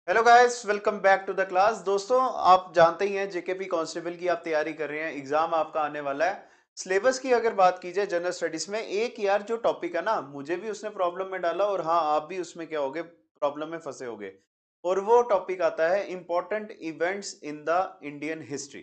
Hello guys, welcome back to the class. दोस्तों, आप जानते ही हैं जेकेपी कांस्टेबल की आप तैयारी कर रहे हैं, एग्जाम आपका आने वाला है। सिलेबस की अगर बात की जाए जनरल स्टडीज में, एक यार जो टॉपिक है ना, मुझे भी उसने प्रॉब्लम में डाला और हाँ, आप भी उसमें क्या होगे, प्रॉब्लम में फंसे होगे। और वो टॉपिक आता है important events in the Indian history.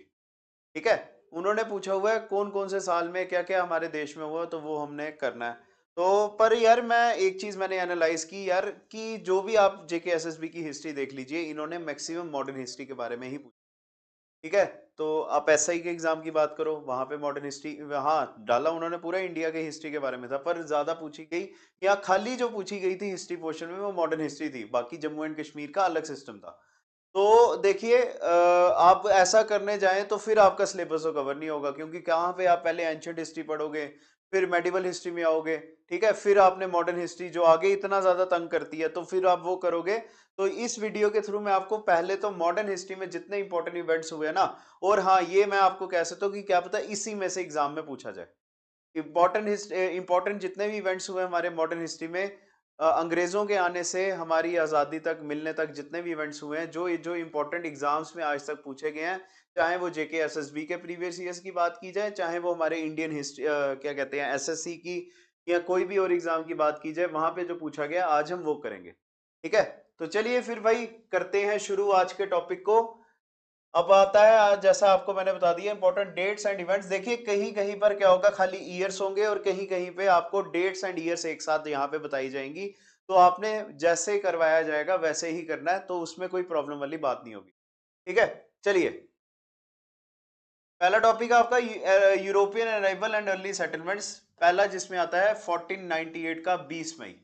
ठीक है। उन्होंने पूछा हुआ है कौन कौन से साल में क्या क्या हमारे देश में हुआ, तो वो हमने करना है। तो पर यार मैं एक चीज मैंने एनालाइज की यार, कि जो भी आप जेके एसएसबी की हिस्ट्री देख लीजिए, इन्होंने मैक्सिमम मॉडर्न हिस्ट्री के बारे में ही पूछा। ठीक है। तो आप एसआई के एग्जाम की बात करो, वहां पे मॉडर्न हिस्ट्री हाँ डाला उन्होंने, पूरा इंडिया के हिस्ट्री के बारे में था, पर ज्यादा पूछी गई या खाली जो पूछी गई थी हिस्ट्री पोर्शन में, वो मॉडर्न हिस्ट्री थी। बाकी जम्मू एंड कश्मीर का अलग सिस्टम था। तो देखिए, आप ऐसा करने जाएं तो फिर आपका सिलेबस तो कवर नहीं होगा, क्योंकि कहाँ पे आप पहले एंशियंट हिस्ट्री पढ़ोगे, फिर मेडिवल हिस्ट्री में आओगे। ठीक है, फिर आपने मॉडर्न हिस्ट्री जो आगे इतना ज्यादा तंग करती है, तो फिर आप वो करोगे। तो इस वीडियो के थ्रू मैं आपको पहले तो मॉडर्न हिस्ट्री में जितने इंपॉर्टेंट इवेंट्स हुए ना, और हाँ, ये मैं आपको कह सकता हूँ कि क्या पता इसी में से एग्जाम में पूछा जाए। इंपॉर्टेंट जितने भी इवेंट्स हुए हमारे मॉडर्न हिस्ट्री में, अंग्रेजों के आने से हमारी आज़ादी तक मिलने तक जितने भी इवेंट्स हुए हैं, जो जो इंपॉर्टेंट एग्जाम्स में आज तक पूछे गए हैं, चाहे वो जेके एसएसबी के प्रीवियस ईयर्स की बात की जाए, चाहे वो हमारे इंडियन हिस्ट्री क्या कहते हैं एसएससी की, या कोई भी और एग्जाम की बात की जाए, वहां पे जो पूछा गया आज हम वो करेंगे। ठीक है। तो चलिए फिर भाई करते हैं शुरू आज के टॉपिक को। अब आता है आज, जैसा आपको मैंने बता दिया, इंपॉर्टेंट डेट्स एंड इवेंट्स। देखिए कहीं कहीं पर क्या होगा, खाली ईयर्स होंगे, और कहीं कहीं पे आपको डेट्स एंड ईयर्स एक साथ यहाँ पे बताई जाएंगी। तो आपने जैसे करवाया जाएगा वैसे ही करना है, तो उसमें कोई प्रॉब्लम वाली बात नहीं होगी। ठीक है। चलिए, पहला टॉपिक आपका European arrival and early settlements. पहला जिसमें आता है 1498 का 20 मई।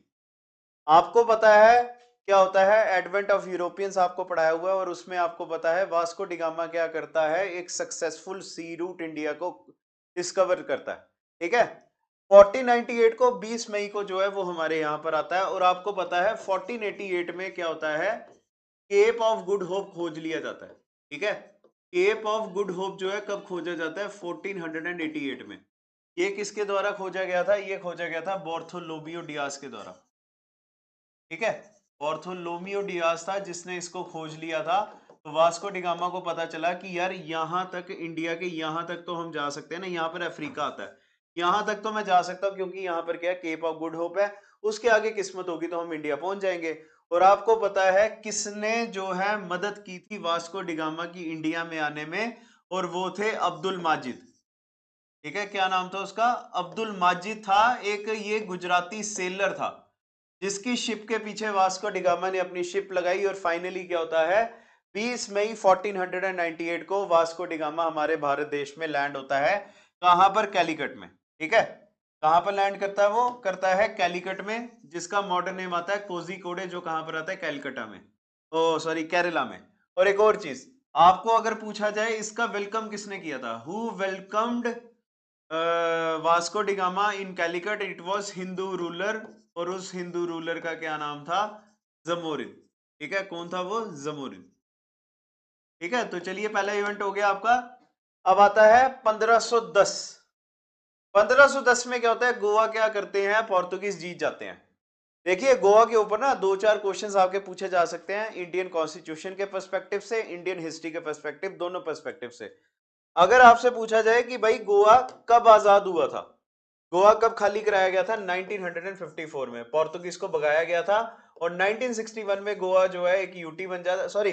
आपको पता है क्या होता है एडवेंट ऑफ यूरोपियंस, आपको पढ़ाया हुआ है, और उसमें आपको पता है वास्को डिगामा क्या करता है, एक सक्सेसफुल सी रूट इंडिया को डिस्कवर करता है। ठीक है। 1498 को 20 मई को जो है वो हमारे यहाँ पर आता है, और आपको पता है 1488 में क्या होता है, केप ऑफ गुड होप खोज लिया जाता है। ठीक है। केप ऑफ गुड होप जो है कब खोजा जाता है, 1488 में। ये किसके द्वारा खोजा गया था, ये खोजा गया था बोर्थोलोमियो डियास के द्वारा। ठीक है। ऑर्थोलोमियो डियास था जिसने इसको खोज लिया था। तो वास्को डिगामा को पता चला कि यार यहां तक, इंडिया के यहां तक तो हम जा सकते हैं ना, यहाँ पर अफ्रीका आता है, यहां तक तो मैं जा सकता हूँ, क्योंकि यहाँ पर क्या है, केप ऑफ गुड होप है। उसके आगे किस्मत होगी तो हम इंडिया पहुंच जाएंगे। और आपको पता है किसने जो है मदद की थी वास्को डिगामा की इंडिया में आने में, और वो थे अब्दुल माजिद। ठीक है, क्या नाम था उसका, अब्दुल माजिद था। एक ये गुजराती सेलर था, जिसकी शिप के पीछे वास्को डिगामा ने अपनी शिप लगाई, और फाइनली क्या होता है, 20 मई 1498 को वास्को डिगामा हमारे भारत देश में लैंड होता है। कहां पर, कैलिकट में। ठीक है। कहां पर लैंड करता है, वो करता है कैलिकट में, जिसका मॉडर्न नेम आता है कोझिकोडे, जो कहां पर आता है, कैलकाटा में, ओ सॉरी केरला में। और एक और चीज, आपको अगर पूछा जाए इसका वेलकम किसने किया था, who welcomed Vasco da Gama in Calicut, it was Hindu ruler. और उस हिंदू रूलर का क्या नाम था, जमोरिन। ठीक है, कौन था वो, जमोरिन। ठीक है। तो चलिए पहला इवेंट हो गया आपका। अब आता है 1510। 1510 में क्या होता है, गोवा क्या करते हैं, पोर्तुगीज जीत जाते हैं। देखिए गोवा के ऊपर ना दो चार क्वेश्चंस आपके पूछे जा सकते हैं, इंडियन कॉन्स्टिट्यूशन के पर्सपेक्टिव से, इंडियन हिस्ट्री के पर्सपेक्टिव, दोनों पर्सपेक्टिव से। अगर आपसे पूछा जाए कि भाई गोवा कब आजाद हुआ था, गोवा कब खाली कराया गया था, 1954 में पोर्तुगीज को भगाया गया था। और 1961 में गोवा जो है एक यूटी बन जाता है, सॉरी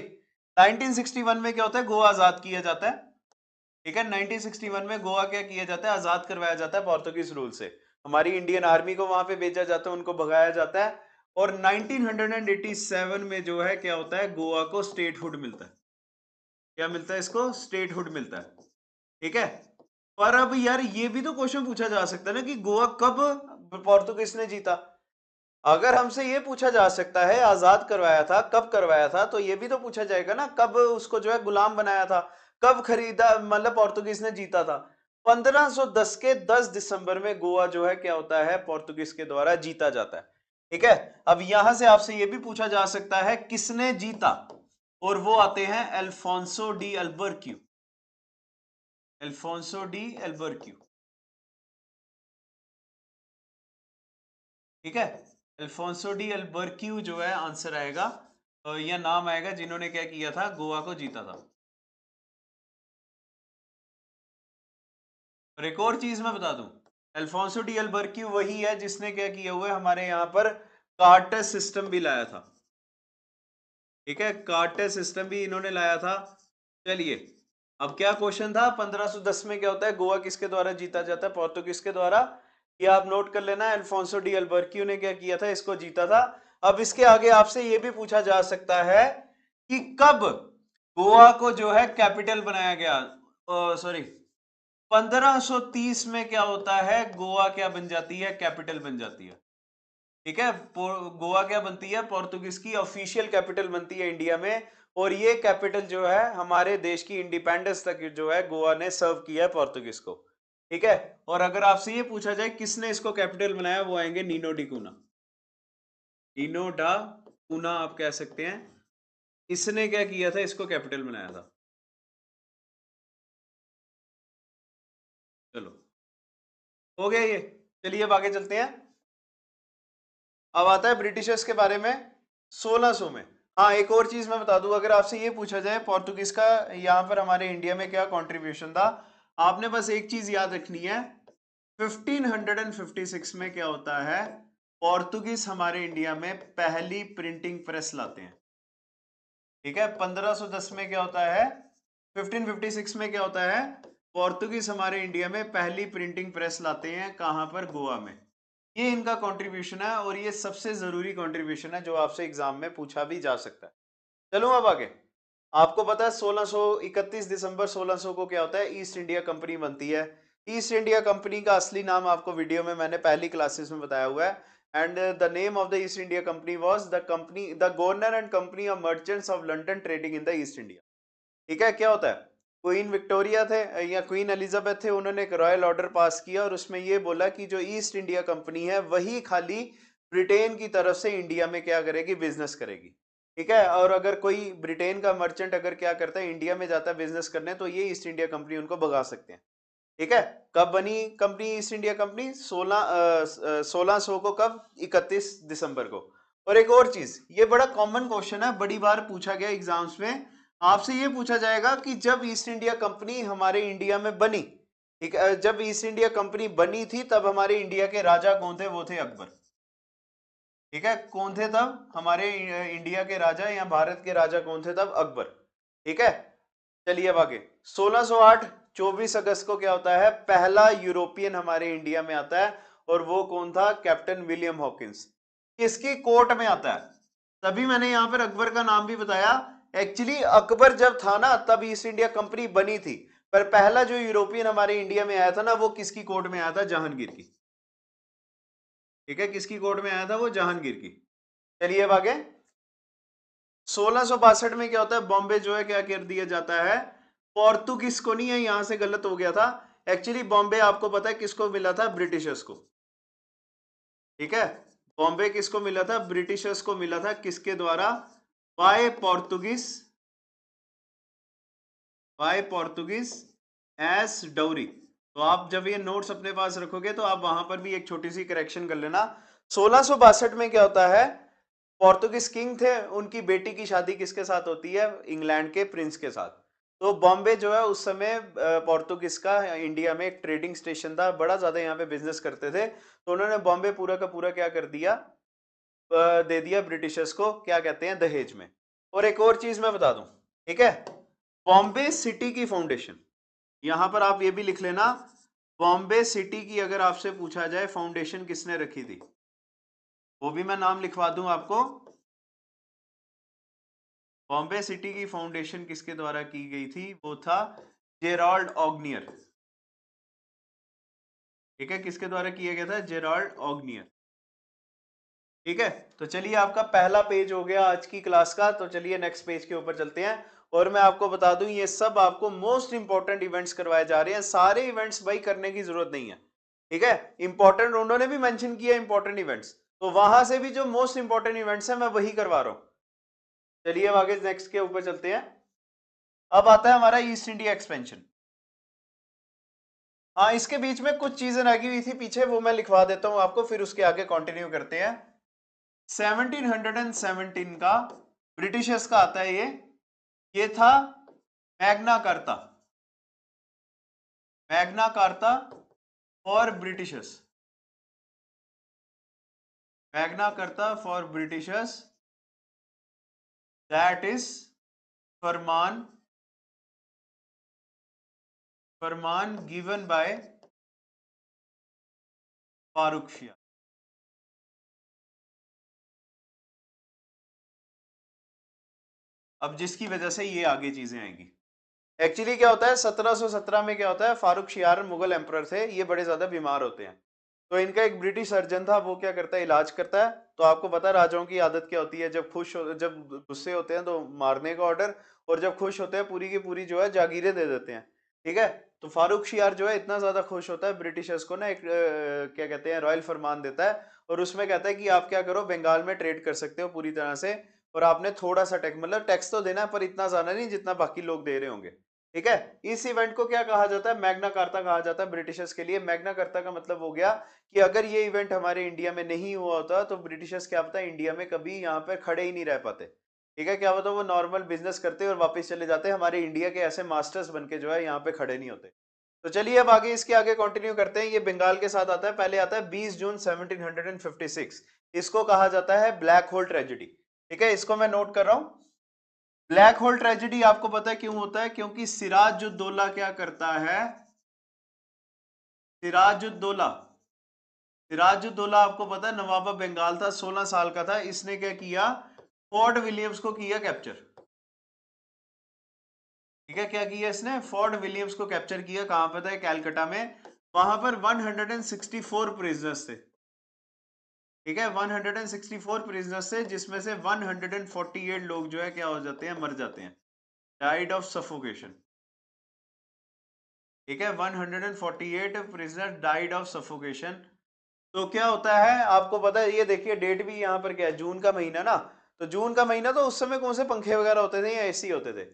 1961 में क्या होता है, गोवा आजाद किया जाता है। ठीक है, 1961 में गोवा क्या किया जाता है, आजाद करवाया जाता है पोर्तुगीज रूल से। हमारी इंडियन आर्मी को वहां पे भेजा जाता है, उनको भगाया जाता है। और 1987 में जो है क्या होता है, गोवा को स्टेटहुड मिलता है। क्या मिलता है इसको, स्टेटहुड मिलता है। ठीक है। पर अब यार ये भी तो क्वेश्चन पूछा जा सकता है ना, कि गोवा कब पोर्तुगीज ने जीता। अगर हमसे ये पूछा जा सकता है आजाद करवाया था, कब करवाया था, तो ये भी तो पूछा जाएगा ना, कब उसको जो है गुलाम बनाया था, कब खरीदा, मतलब पोर्तुगीज ने जीता था। 1510 के 10 दिसंबर में गोवा जो है क्या होता है, पोर्तुगीज के द्वारा जीता जाता है। ठीक है। अब यहां से आपसे ये भी पूछा जा सकता है किसने जीता, और वो आते हैं Afonso de Albuquerque. Afonso de Albuquerque. ठीक है। अल्फोंसो डी अल्बर्क्यू जो है आंसर आएगा। या नाम आएगा जिन्होंने क्या किया था, गोवा को जीता था। और एक और चीज मैं बता दूं, अल्फोंसो डी अल्बर्क्यू वही है जिसने क्या किया हुआ है, हमारे यहाँ पर कार्टर सिस्टम भी लाया था। ठीक है, कार्टर सिस्टम भी इन्होंने लाया था। चलिए, अब क्या क्वेश्चन था, 1510 में क्या होता है, गोवा किसके द्वारा जीता जाता है, पोर्तुगीज के द्वारा। ये आप नोट कर लेना, अल्फोंसो डी अल्बर्क्यू ने क्या किया था, इसको जीता था। अब इसके आगे आपसे ये भी पूछा जा सकता है कि कब गोवा को जो है कैपिटल बनाया गया, सॉरी 1530 में क्या होता है, गोवा क्या बन जाती है, कैपिटल बन जाती है। ठीक है, गोवा क्या बनती है, पोर्तुगीज की ऑफिशियल कैपिटल बनती है इंडिया में। और ये कैपिटल जो है हमारे देश की इंडिपेंडेंस तक जो है गोवा ने सर्व किया है पोर्तुगीज को। ठीक है, और अगर आपसे ये पूछा जाए किसने इसको कैपिटल बनाया, वो आएंगे नीनो डी कूना। नीनो डा कूना आप कह सकते हैं, इसने क्या किया था, इसको कैपिटल बनाया था। चलो, हो गया ये। चलिए अब आगे चलते हैं। अब आता है ब्रिटिशर्स के बारे में 1600 में। हाँ, एक और चीज मैं बता दूं, अगर आपसे ये पूछा जाए पोर्तुगीज का यहाँ पर हमारे इंडिया में क्या कंट्रीब्यूशन था, आपने बस एक चीज याद रखनी है, 1556 में क्या होता है, पोर्तुगीज हमारे इंडिया में पहली प्रिंटिंग प्रेस लाते हैं। ठीक है, 1510 में क्या होता है, 1556 में क्या होता है, पोर्तुगीज हमारे इंडिया में पहली प्रिंटिंग प्रेस लाते हैं, कहां पर, गोवा में। ये इनका कंट्रीब्यूशन है और ये सबसे जरूरी कंट्रीब्यूशन है जो आपसे एग्जाम में पूछा भी जा सकता है। चलो अब आगे। आपको पता है 31 दिसंबर 1600 को क्या होता है, ईस्ट इंडिया कंपनी बनती है। ईस्ट इंडिया कंपनी का असली नाम आपको वीडियो में मैंने पहली क्लासेस में बताया हुआ है। And the name of the east India company was the governor and company of merchants of London trading in the east India. ठीक है, क्या होता है, क्वीन विक्टोरिया थे या क्वीन एलिजाबेथ थे, उन्होंने एक रॉयल ऑर्डर पास किया और उसमें ये बोला कि जो ईस्ट इंडिया कंपनी है वही खाली ब्रिटेन की तरफ से इंडिया में क्या करेगी, बिजनेस करेगी। ठीक है, और अगर कोई ब्रिटेन का मर्चेंट अगर क्या करता है, इंडिया में जाता है बिजनेस करने, तो ये ईस्ट इंडिया कंपनी उनको भगा सकते हैं। ठीक है, कब बनी कंपनी ईस्ट इंडिया कंपनी, 1600 को, कब, 31 दिसंबर को। और एक और चीज, ये बड़ा कॉमन क्वेश्चन है, बड़ी बार पूछा गया एग्जाम्स में, आपसे ये पूछा जाएगा कि जब ईस्ट इंडिया कंपनी हमारे इंडिया में बनी, ठीक है, जब ईस्ट इंडिया कंपनी बनी थी तब हमारे इंडिया के राजा कौन थे, वो थे अकबर। ठीक है, कौन थे तब हमारे इंडिया के राजा या भारत के राजा कौन थे तब, अकबर। ठीक है, चलिए अब आगे। 1608 24 अगस्त को क्या होता है, पहला यूरोपियन हमारे इंडिया में आता है और वो कौन था, कैप्टन विलियम हॉकिंस। किसकी कोर्ट में आता है, तभी मैंने यहां पर अकबर का नाम भी बताया। एक्चुअली अकबर जब था ना तब ईस्ट इंडिया कंपनी बनी थी, पर पहला जो यूरोपियन हमारे इंडिया में आया था ना, वो किसकी कोर्ट में आया था, जहांगीर की। ठीक है, किसकी कोर्ट में आया था, वो जहांगीर की। चलिए अब आगे। 1662 में क्या होता है, बॉम्बे जो है क्या कर दिया जाता है, पोर्तुगीज को नहीं है, यहां से गलत हो गया था। एक्चुअली बॉम्बे आपको पता है किसको मिला था, ब्रिटिशर्स को। ठीक है, बॉम्बे किसको मिला था, ब्रिटिशर्स को मिला था, किसके द्वारा, by Portuguese, by Portuguese as dowry. तो आप जब ये नोट्स अपने पास रखोगे तो आप वहां पर भी एक छोटी सी करेक्शन कर लेना। 1662 में क्या होता है, पोर्तुगीज किंग थे, उनकी बेटी की शादी किसके साथ होती है, इंग्लैंड के प्रिंस के साथ। तो बॉम्बे जो है उस समय पोर्तुगीज का इंडिया में एक ट्रेडिंग स्टेशन था, बड़ा ज्यादा यहाँ पे बिजनेस करते थे, तो उन्होंने बॉम्बे पूरा का पूरा क्या कर दिया, दे दिया ब्रिटिशर्स को, क्या कहते हैं, दहेज में। और एक और चीज मैं बता दूं, ठीक है, बॉम्बे सिटी की फाउंडेशन, यहां पर आप ये भी लिख लेना, बॉम्बे सिटी की अगर आपसे पूछा जाए फाउंडेशन किसने रखी थी, वो भी मैं नाम लिखवा दूं आपको। बॉम्बे सिटी की फाउंडेशन किसके द्वारा की गई थी, वो था जेराल्ड ऑग्नियर। ठीक है, किसके द्वारा किया गया था, जेराल्ड ऑग्नियर। ठीक है, तो चलिए आपका पहला पेज हो गया आज की क्लास का, तो चलिए नेक्स्ट पेज के ऊपर चलते हैं। और मैं आपको बता दूं ये सब आपको मोस्ट इंपॉर्टेंट इवेंट्स करवाए जा रहे हैं, सारे इवेंट्स भाई करने की जरूरत नहीं है। ठीक है, इंपॉर्टेंट उन्होंने भी मेंशन किया इंपॉर्टेंट इवेंट्स, तो वहां से भी जो मोस्ट इंपॉर्टेंट इवेंट्स है मैं वही करवा रहा हूं। चलिए अब आगे नेक्स्ट के ऊपर चलते हैं। अब आता है हमारा ईस्ट इंडिया एक्सपेंशन। हाँ, इसके बीच में कुछ चीजें लगी हुई थी पीछे, वो मैं लिखवा देता हूं आपको, फिर उसके आगे कंटिन्यू करते हैं। 1717 का ब्रिटिशर्स का आता है ये था Magna Carta, Magna Carta for Britishers, Magna Carta for Britishers, that is फरमान, फरमान गिवन बाय फारूक शिया। अब जिसकी वजह से ये आगे चीजें आएंगी। एक्चुअली क्या होता है 1717 में क्या होता है, फारूक शियार मुगल एम्परर थे, ये बड़े ज्यादा बीमार होते हैं, तो इनका एक ब्रिटिश सर्जन था, वो क्या करता है इलाज करता है। तो आपको पता है राजाओं की आदत क्या होती है, जब गुस्से होते हैं तो मारने का ऑर्डर, और जब खुश होते हैं पूरी की पूरी जो है जागीरें दे देते हैं। ठीक है, तो फारूक शियार जो है इतना ज्यादा खुश होता है, ब्रिटिशर्स को ना एक क्या कहते हैं रॉयल फरमान देता है, और उसमें कहता है कि आप क्या करो, बंगाल में ट्रेड कर सकते हो पूरी तरह से, और आपने थोड़ा सा टैक्स, मतलब टैक्स तो देना है पर इतना ज्यादा नहीं जितना बाकी लोग दे रहे होंगे। ठीक है, इस इवेंट को क्या कहा जाता है, मैग्ना कार्ता कहा जाता है ब्रिटिशर्स के लिए। मैग्ना कार्ता का मतलब हो गया कि अगर ये इवेंट हमारे इंडिया में नहीं हुआ होता तो ब्रिटिशर्स क्या पता इंडिया में कभी यहाँ पे खड़े ही नहीं रह पाते। ठीक है, क्या पता वो नॉर्मल बिजनेस करते और वापस चले जाते, हमारे इंडिया के ऐसे मास्टर्स बन के जो है यहाँ पे खड़े नहीं होते। तो चलिए अब आगे इसके आगे कंटिन्यू करते हैं। ये बंगाल के साथ आता है, पहले आता है 20 जून 1756, इसको कहा जाता है ब्लैक होल ट्रेजेडी। ठीक है, इसको मैं नोट कर रहा हूं। ब्लैक होल ट्रेजेडी आपको पता है क्यों होता है, क्योंकि सिराजुद्दौला क्या करता है, सिराजुद्दौला, सिराजुद्दौला आपको पता है नवाब बंगाल था, 16 साल का था, इसने क्या किया, फोर्ट विलियम्स को किया कैप्चर। ठीक है, क्या किया इसने, फोर्ट विलियम्स को कैप्चर किया, कहां पे था, कैलकाटा में। वहां पर 164 प्रिजनर्स थे। ठीक है, 164 प्रिजनर्स थे, जिसमें से 148 लोग जो है क्या हो जाते हैं, मर जाते हैं, डाइड ऑफ सफोकेशन। ठीक है, 148 प्रिजनर डाइड ऑफ सफोकेशन। तो क्या होता है आपको पता है, ये देखिए डेट भी यहाँ पर क्या है, जून का महीना ना, तो जून का महीना, तो उस समय कौन से पंखे वगैरह होते थे या एसी होते थे।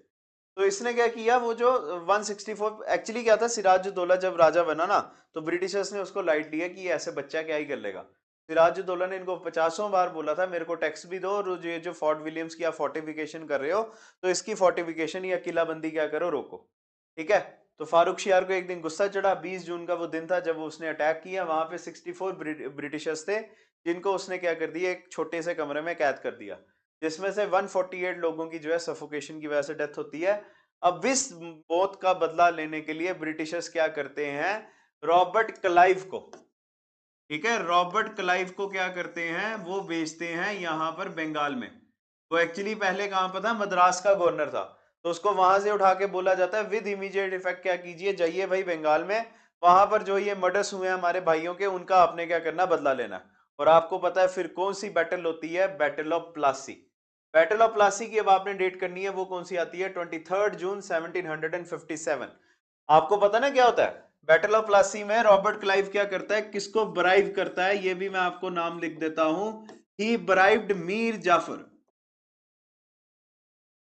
तो इसने क्या किया, वो जो 164, एक्चुअली क्या था, सिराजुद्दौला जब राजा बना ना, तो ब्रिटिशर्स ने उसको लाइट लिया कि ये ऐसे बच्चा क्या ही कर लेगा। सिराजुद्दौला ने इनको 50 बार बोला था मेरे को टैक्स भी दो, और ये जो फोर्ट विलियम्स की आप फोर्टिफिकेशन कर रहे हो, तो इसकी फोर्टिफिकेशन या किलाबंदी क्या करो, रोको। ठीक है, तो फारूक शियार को एक दिन गुस्सा चढ़ा, 20 जून का वो दिन था जब उसने अटैक किया, वहां पे 64 ब्रिटिशर्स थे, जिनको उसने क्या कर दिया, एक छोटे से कमरे में कैद कर दिया, जिसमें से 148 लोगों की जो है सफोकेशन की वजह से डेथ होती है। अब इस मौत का बदला लेने के लिए ब्रिटिशर्स क्या करते हैं, रॉबर्ट क्लाइव को, ठीक है, रॉबर्ट क्लाइव को क्या करते हैं, वो भेजते हैं यहां पर बंगाल में। वो एक्चुअली पहले कहां पर था, मद्रास का गवर्नर था, तो उसको वहां से उठा के बोला जाता है विद इमीडिएट इफेक्ट क्या कीजिए, जाइए भाई बंगाल में, वहां पर जो ये मर्डर्स हुए हैं हमारे भाइयों के, उनका आपने क्या करना, बदला लेना। और आपको पता है फिर कौन सी बैटल होती है, battle of Plassey. Battle of Plassey की अब आपने डेट करनी है, वो कौन सी आती है, 23 जून 1757। आपको पता ना क्या होता है बैटल ऑफ प्लासी में, रॉबर्ट क्लाइव क्या करता है, किसको ब्राइव करता है, ये भी मैं आपको नाम लिख देता हूं, ही ब्राइव्ड मीर जाफर।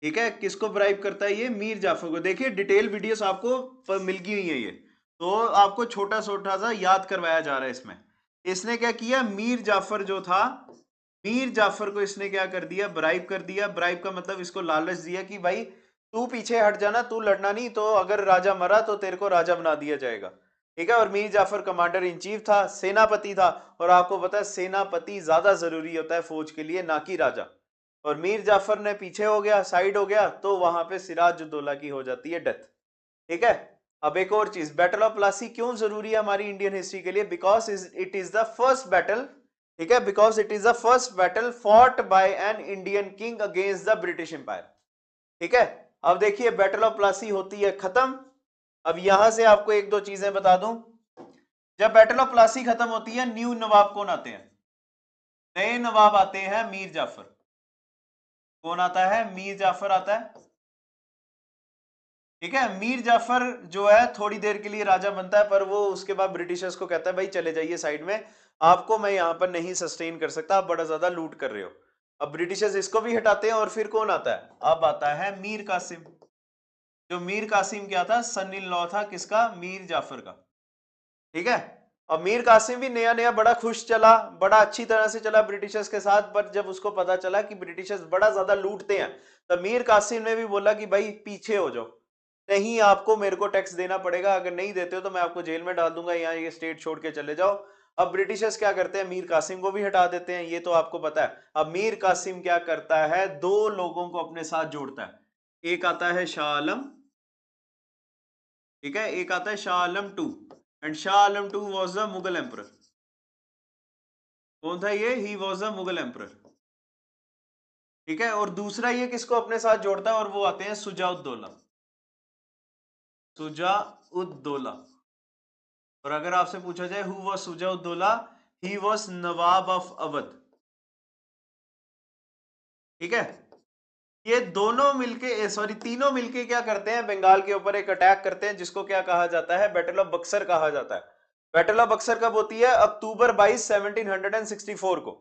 ठीक है, किसको ब्राइव करता है, ये मीर जाफर को। देखिए डिटेल वीडियोस आपको मिल गई हुई है ये, तो आपको छोटा छोटा सा याद करवाया जा रहा है इसमें। इसने क्या किया, मीर जाफर जो था, मीर जाफर को इसने क्या कर दिया, ब्राइब कर दिया। ब्राइब का मतलब इसको लालच दिया कि भाई तू पीछे हट जाना, तू लड़ना नहीं, तो अगर राजा मरा तो तेरे को राजा बना दिया जाएगा। ठीक है, और Mir Jafar commander in chief था, सेनापति था, और आपको पता है सेनापति ज्यादा जरूरी होता है फौज के लिए, ना कि राजा। और मीर जाफर ने पीछे हो गया, साइड हो गया, तो वहां पे सिराजुद्दौला की हो जाती है डेथ। ठीक है, अब एक और चीज, बैटल ऑफ प्लासी क्यों जरूरी है हमारी इंडियन हिस्ट्री के लिए, because it is the first battle, ठीक है, because it is the first battle fought by an Indian king against the British empire. ठीक है, अब देखिए बैटल ऑफ प्लासी होती है खत्म। अब यहां से आपको एक दो चीजें बता दूं, जब बैटल ऑफ प्लासी खत्म होती है, न्यू नवाब कौन आते हैं, नए नवाब आते हैं मीर जाफर। कौन आता है, मीर जाफर आता है। ठीक है, मीर जाफर जो है थोड़ी देर के लिए राजा बनता है, पर वो उसके बाद ब्रिटिशर्स को कहता है भाई चले जाइए साइड में, आपको मैं यहां पर नहीं सस्टेन कर सकता, आप बड़ा ज्यादा लूट कर रहे हो। अब ब्रिटिशर्स इसको भी हटाते हैं, और फिर कौन आता है, अब आता है मीर कासिम। जो मीर कासिम क्या था, सन इन लॉ था किसका, मीर जाफर का। ठीक है, अब मीर कासिम भी नया नया बड़ा खुश चला, बड़ा अच्छी तरह से चला ब्रिटिशर्स के साथ, पर जब उसको पता चला कि ब्रिटिशर्स बड़ा ज्यादा लूटते हैं, तो मीर कासिम ने भी बोला कि भाई पीछे हो जाओ, नहीं आपको मेरे को टैक्स देना पड़ेगा, अगर नहीं देते हो तो मैं आपको जेल में डाल दूंगा, यहाँ ये स्टेट छोड़ के चले जाओ। अब ब्रिटिशर्स क्या करते हैं, मीर कासिम को भी हटा देते हैं, ये तो आपको पता है। अब मीर कासिम क्या करता है, दो लोगों को अपने साथ जोड़ता है, एक आता है शाह आलम, ठीक है, एक आता है Shah Alam two, and Shah Alam two was the Mughal emperor. कौन था ये, he was the Mughal emperor, ठीक है। और दूसरा ये किसको अपने साथ जोड़ता है, और वो आते हैं सुजाउद्दौला, सुजाउद्दौला। और अगर आपसे पूछा जाए who was Shuja-ud-Daula, he was Nawab of Awadh, ठीक है। ये दोनों मिलके, सॉरी तीनों मिलके क्या करते हैं, बंगाल के ऊपर एक अटैक करते हैं, जिसको क्या कहा जाता है, बैटल ऑफ बक्सर कहा जाता है। बैटल ऑफ बक्सर कब होती है, अक्टूबर 22 1764 को,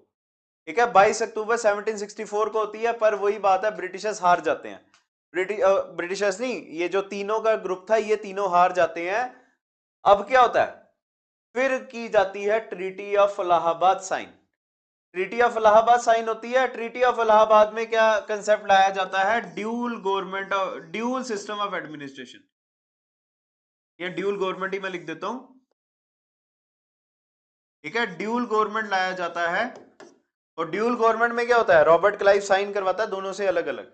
ठीक है, 22 अक्टूबर 1764 को होती है। पर वही बात है, ब्रिटिशर्स हार जाते हैं, ब्रिटिशर्स नहीं, ये जो तीनों का ग्रुप था ये तीनों हार जाते हैं। अब क्या होता है, फिर की जाती है treaty of Allahabad sign. Treaty of Allahabad sign होती है। ट्रीटी ऑफ इलाहाबाद में क्या कंसेप्ट लाया जाता है, dual government, dual system of administration, ये ड्यूल गवर्नमेंट ही मैं लिख देता हूं, ठीक है, ड्यूल गवर्नमेंट लाया जाता है। और ड्यूल गवर्नमेंट में क्या होता है, रॉबर्ट क्लाइव साइन करवाता है दोनों से अलग अलग।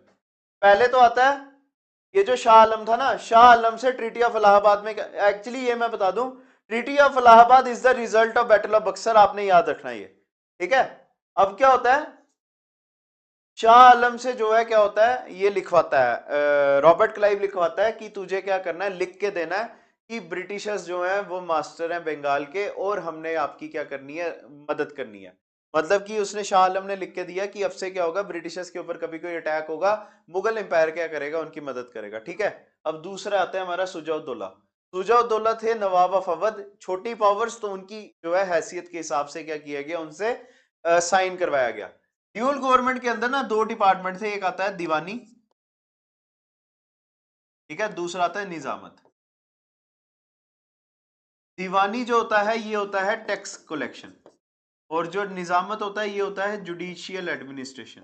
पहले तो आता है ये जो शाह आलम था ना, शाह आलम से ट्रीटी ऑफ इलाहाबाद में, एक्चुअली ये मैं बता दूं, treaty of Allahabad is the result of battle of Buxar, आपने याद रखना ये, ठीक है। अब क्या होता है, शाह आलम से जो है क्या होता है, ये लिखवाता है, रॉबर्ट क्लाइव लिखवाता है कि तुझे क्या करना है, लिख के देना है कि ब्रिटिशर्स जो है वो मास्टर हैं बंगाल के, और हमने आपकी क्या करनी है, मदद करनी है। मतलब कि उसने, शाह आलम ने लिख के दिया कि अब से क्या होगा, ब्रिटिशर्स के ऊपर कभी कोई अटैक होगा, मुगल एम्पायर क्या करेगा, उनकी मदद करेगा, ठीक है। अब दूसरा आता है हमारा सुजाउद्दौला। सुजाउद्दौला थे नवाब ऑफ अवध, छोटी पावर्स, तो उनकी जो है हैसियत के हिसाब से क्या किया गया, उनसे साइन करवाया गया। ड्यूल गवर्नमेंट के अंदर ना दो डिपार्टमेंट थे, एक आता है दीवानी, ठीक है, दूसरा आता है निजामत। दीवानी जो होता है ये होता है टैक्स कलेक्शन, और जो निजामत होता है ये होता है जुडिशियल एडमिनिस्ट्रेशन,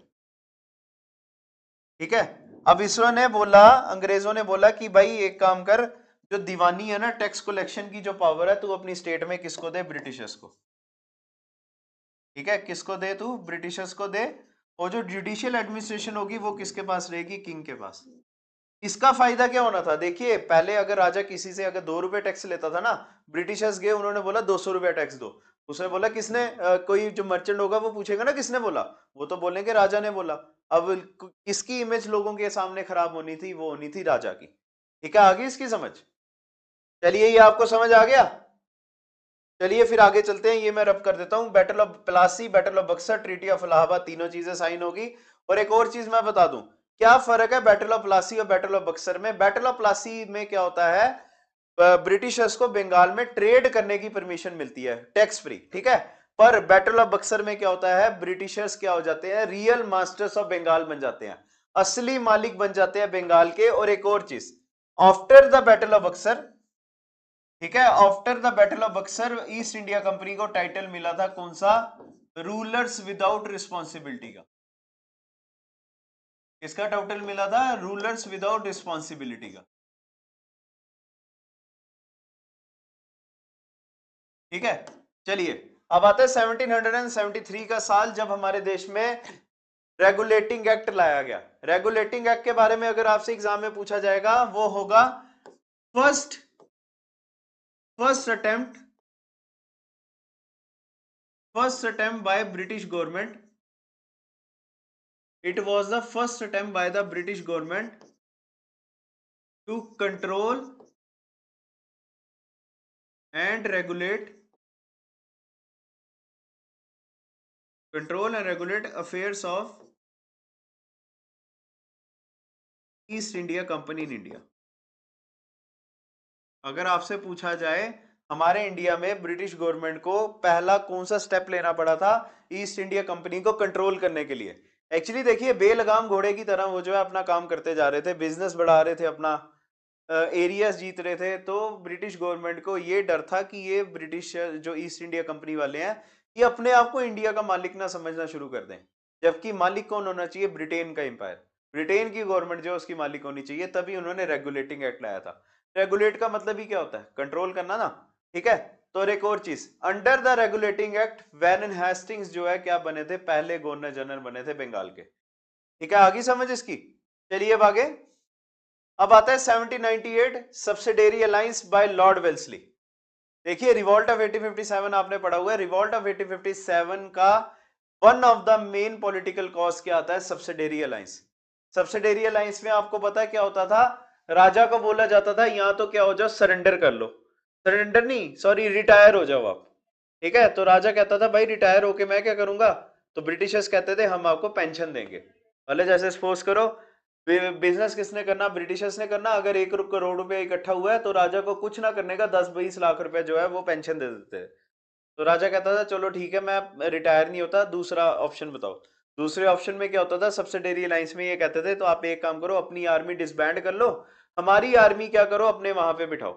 ठीक है। अब इसरो ने बोला, अंग्रेजों ने बोला कि भाई एक काम कर, जो दीवानी है ना, टैक्स कलेक्शन की जो पावर है, तू अपनी स्टेट में किसको दे, ब्रिटिशर्स को, ठीक है, किसको दे, तू ब्रिटिशर्स को दे। और जो जुडिशियल एडमिनिस्ट्रेशन होगी वो किसके पास रहेगी, किंग के पास। इसका फायदा क्या होना था, देखिए पहले अगर राजा किसी से अगर 2 रुपए टैक्स लेता था ना, ब्रिटिशर्स गए, उन्होंने बोला 200 रुपया टैक्स दो, उसने बोला किसने, कोई जो मर्चेंट होगा वो पूछेगा ना किसने बोला, वो तो बोलेंगे राजा ने बोला। अब किसकी इमेज लोगों के सामने खराब होनी थी, वो होनी थी राजा की, ठीक है, आगे इसकी समझ। चलिए ये आपको समझ आ गया, चलिए फिर आगे चलते हैं, ये मैं रब कर देता हूं, battle of Plassey, battle of Buxar, treaty of Allahabad, तीनों चीजें साइन होगी। और एक और चीज मैं बता दूं, क्या फर्क है बैटल ऑफ प्लासी और बैटल ऑफ बक्सर में। बैटल ऑफ प्लासी में क्या होता है, ब्रिटिशर्स को बंगाल में ट्रेड करने की परमिशन मिलती है टैक्स फ्री, ठीक है। पर बैटल ऑफ बक्सर में क्या होता है, ब्रिटिशर्स क्या हो जाते हैं, रियल मास्टर्स ऑफ बंगाल बन जाते हैं, असली मालिक बन जाते हैं बंगाल के। और एक और चीज, after the battle of Buxar, ठीक है, after the battle of Buxar, east India company को टाइटल मिला था कौन सा, रूलर्स विदाउट रिस्पॉन्सिबिलिटी का। किसका टाइटल मिला था, रूलर्स विदाउट रिस्पॉन्सिबिलिटी का, ठीक है। चलिए अब आता है 1773 का साल, जब हमारे देश में रेगुलेटिंग एक्ट लाया गया। रेगुलेटिंग एक्ट के बारे में अगर आपसे एग्जाम में पूछा जाएगा, वो होगा first attempt by British government, it was the first attempt by the British government to and regulate control and regulate affairs of east India company in India. अगर आपसे पूछा जाए हमारे इंडिया में ब्रिटिश गवर्नमेंट को पहला कौन सा स्टेप लेना पड़ा था ईस्ट इंडिया कंपनी को कंट्रोल करने के लिए, एक्चुअली देखिए बेलगाम घोड़े की तरह वो जो है अपना काम करते जा रहे थे, बिजनेस बढ़ा रहे थे अपना, एरियाज जीत रहे थे, तो ब्रिटिश गवर्नमेंट को ये डर था कि ये ब्रिटिश जो ईस्ट इंडिया कंपनी वाले हैं, ये अपने आप को इंडिया का मालिक ना समझना शुरू कर दें, जबकि मालिक कौन होना चाहिए? ब्रिटेन का एम्पायर, ब्रिटेन की गवर्नमेंट जो उसकी मालिक होनी चाहिए। तभी उन्होंने रेगुलेटिंग एक्ट लाया था। रेगुलेट का मतलब ही क्या होता है? कंट्रोल करना ना, ठीक है। तो एक और चीज, under the regulating act Warren Hastings जो है क्या बने थे? पहले गवर्नर जनरल बने थे बंगाल के, ठीक है। आगे समझ इसकी, चलिए अब आगे। अब आता है 1798 subsidiary alliance bye Lord Wellesley. देखिए रिवॉल्ट ऑफ 1857 आपने पढ़ा हुआ है। रिवॉल्ट ऑफ 1857 का one of the main political cause क्या आता है? Subsidiary alliance. सब्सिडेरी अलायंस में आपको पता है क्या होता था? राजा को बोला जाता था यहाँ तो क्या हो जाओ, सरेंडर कर लो, सरेंडर नहीं सॉरी, रिटायर हो जाओ आप, ठीक है। तो राजा कहता था भाई रिटायर होके मैं क्या करूंगा? तो ब्रिटिशर्स कहते थे हम आपको पेंशन देंगे। भले जैसे सपोज करो बिजनेस किसने करना? ब्रिटिशर्स ने करना। अगर 1 करोड़ रुपया इकट्ठा हुआ है तो राजा को कुछ ना करने का 10-20 लाख रुपया जो है वो पेंशन दे देते हैं। तो राजा कहता था चलो ठीक है मैं रिटायर नहीं होता, दूसरा ऑप्शन बताओ। दूसरे ऑप्शन में क्या होता था? सब्सिडेरी अलायंस में ये कहते थे तो आप एक काम करो, अपनी आर्मी डिसबैंड कर लो, हमारी आर्मी क्या करो अपने वहां पे बिठाओ,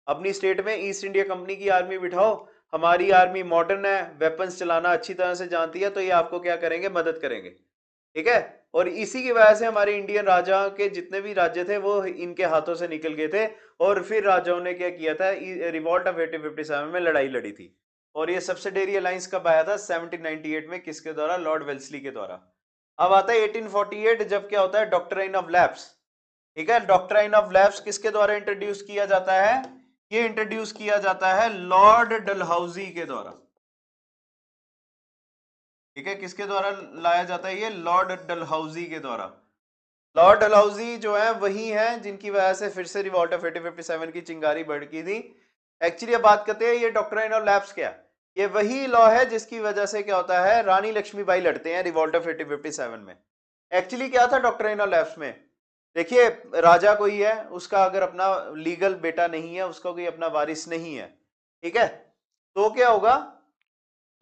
अपनी स्टेट में ईस्ट इंडिया कंपनी की आर्मी बिठाओ, हमारी आर्मी मॉडर्न है, वेपन्स चलाना अच्छी तरह से जानती है, तो ये आपको क्या करेंगे? मदद करेंगे, ठीक है। और इसी की वजह से हमारे इंडियन राजा के जितने भी राज्य थे वो इनके हाथों से निकल गए थे, और फिर राजाओं ने क्या किया था? रिवॉल्ट ऑफ 1857 में लड़ाई लड़ी थी। और ये सब्सिडेरी अलायंस कब आया था? 1798 में। किसके द्वारा? लॉर्ड वेल्सली के द्वारा। अब आता है 1848, जब क्या होता है? डॉक्ट्राइन ऑफ लैप्स, ठीक है। डॉक्ट्राइन ऑफ लैप्स किसके द्वारा इंट्रोड्यूस किया जाता है? ये इंट्रोड्यूस किया जाता है लॉर्ड डलहौजी के द्वारा, ठीक है। किसके द्वारा लाया जाता है? ये लॉर्ड डलहौजी के द्वारा। लॉर्ड डलहौजी जो है वही है जिनकी वजह से फिर से रिवॉल्ट ऑफ 1857 की चिंगारी भड़की थी। एक्चुअली अब बात करते हैं ये डॉक्ट्राइन ऑफ लैप्स क्या, ये वही लॉ है जिसकी वजह से क्या होता है? रानी लक्ष्मीबाई लड़ते हैं रिवॉल्ट ऑफ 1857 में। एक्चुअली क्या था डॉक्ट्राइन ऑफ लैप्स में? देखिए राजा कोई है, उसका अगर अपना लीगल बेटा नहीं है, उसका कोई अपना वारिस नहीं है, ठीक है, तो क्या होगा?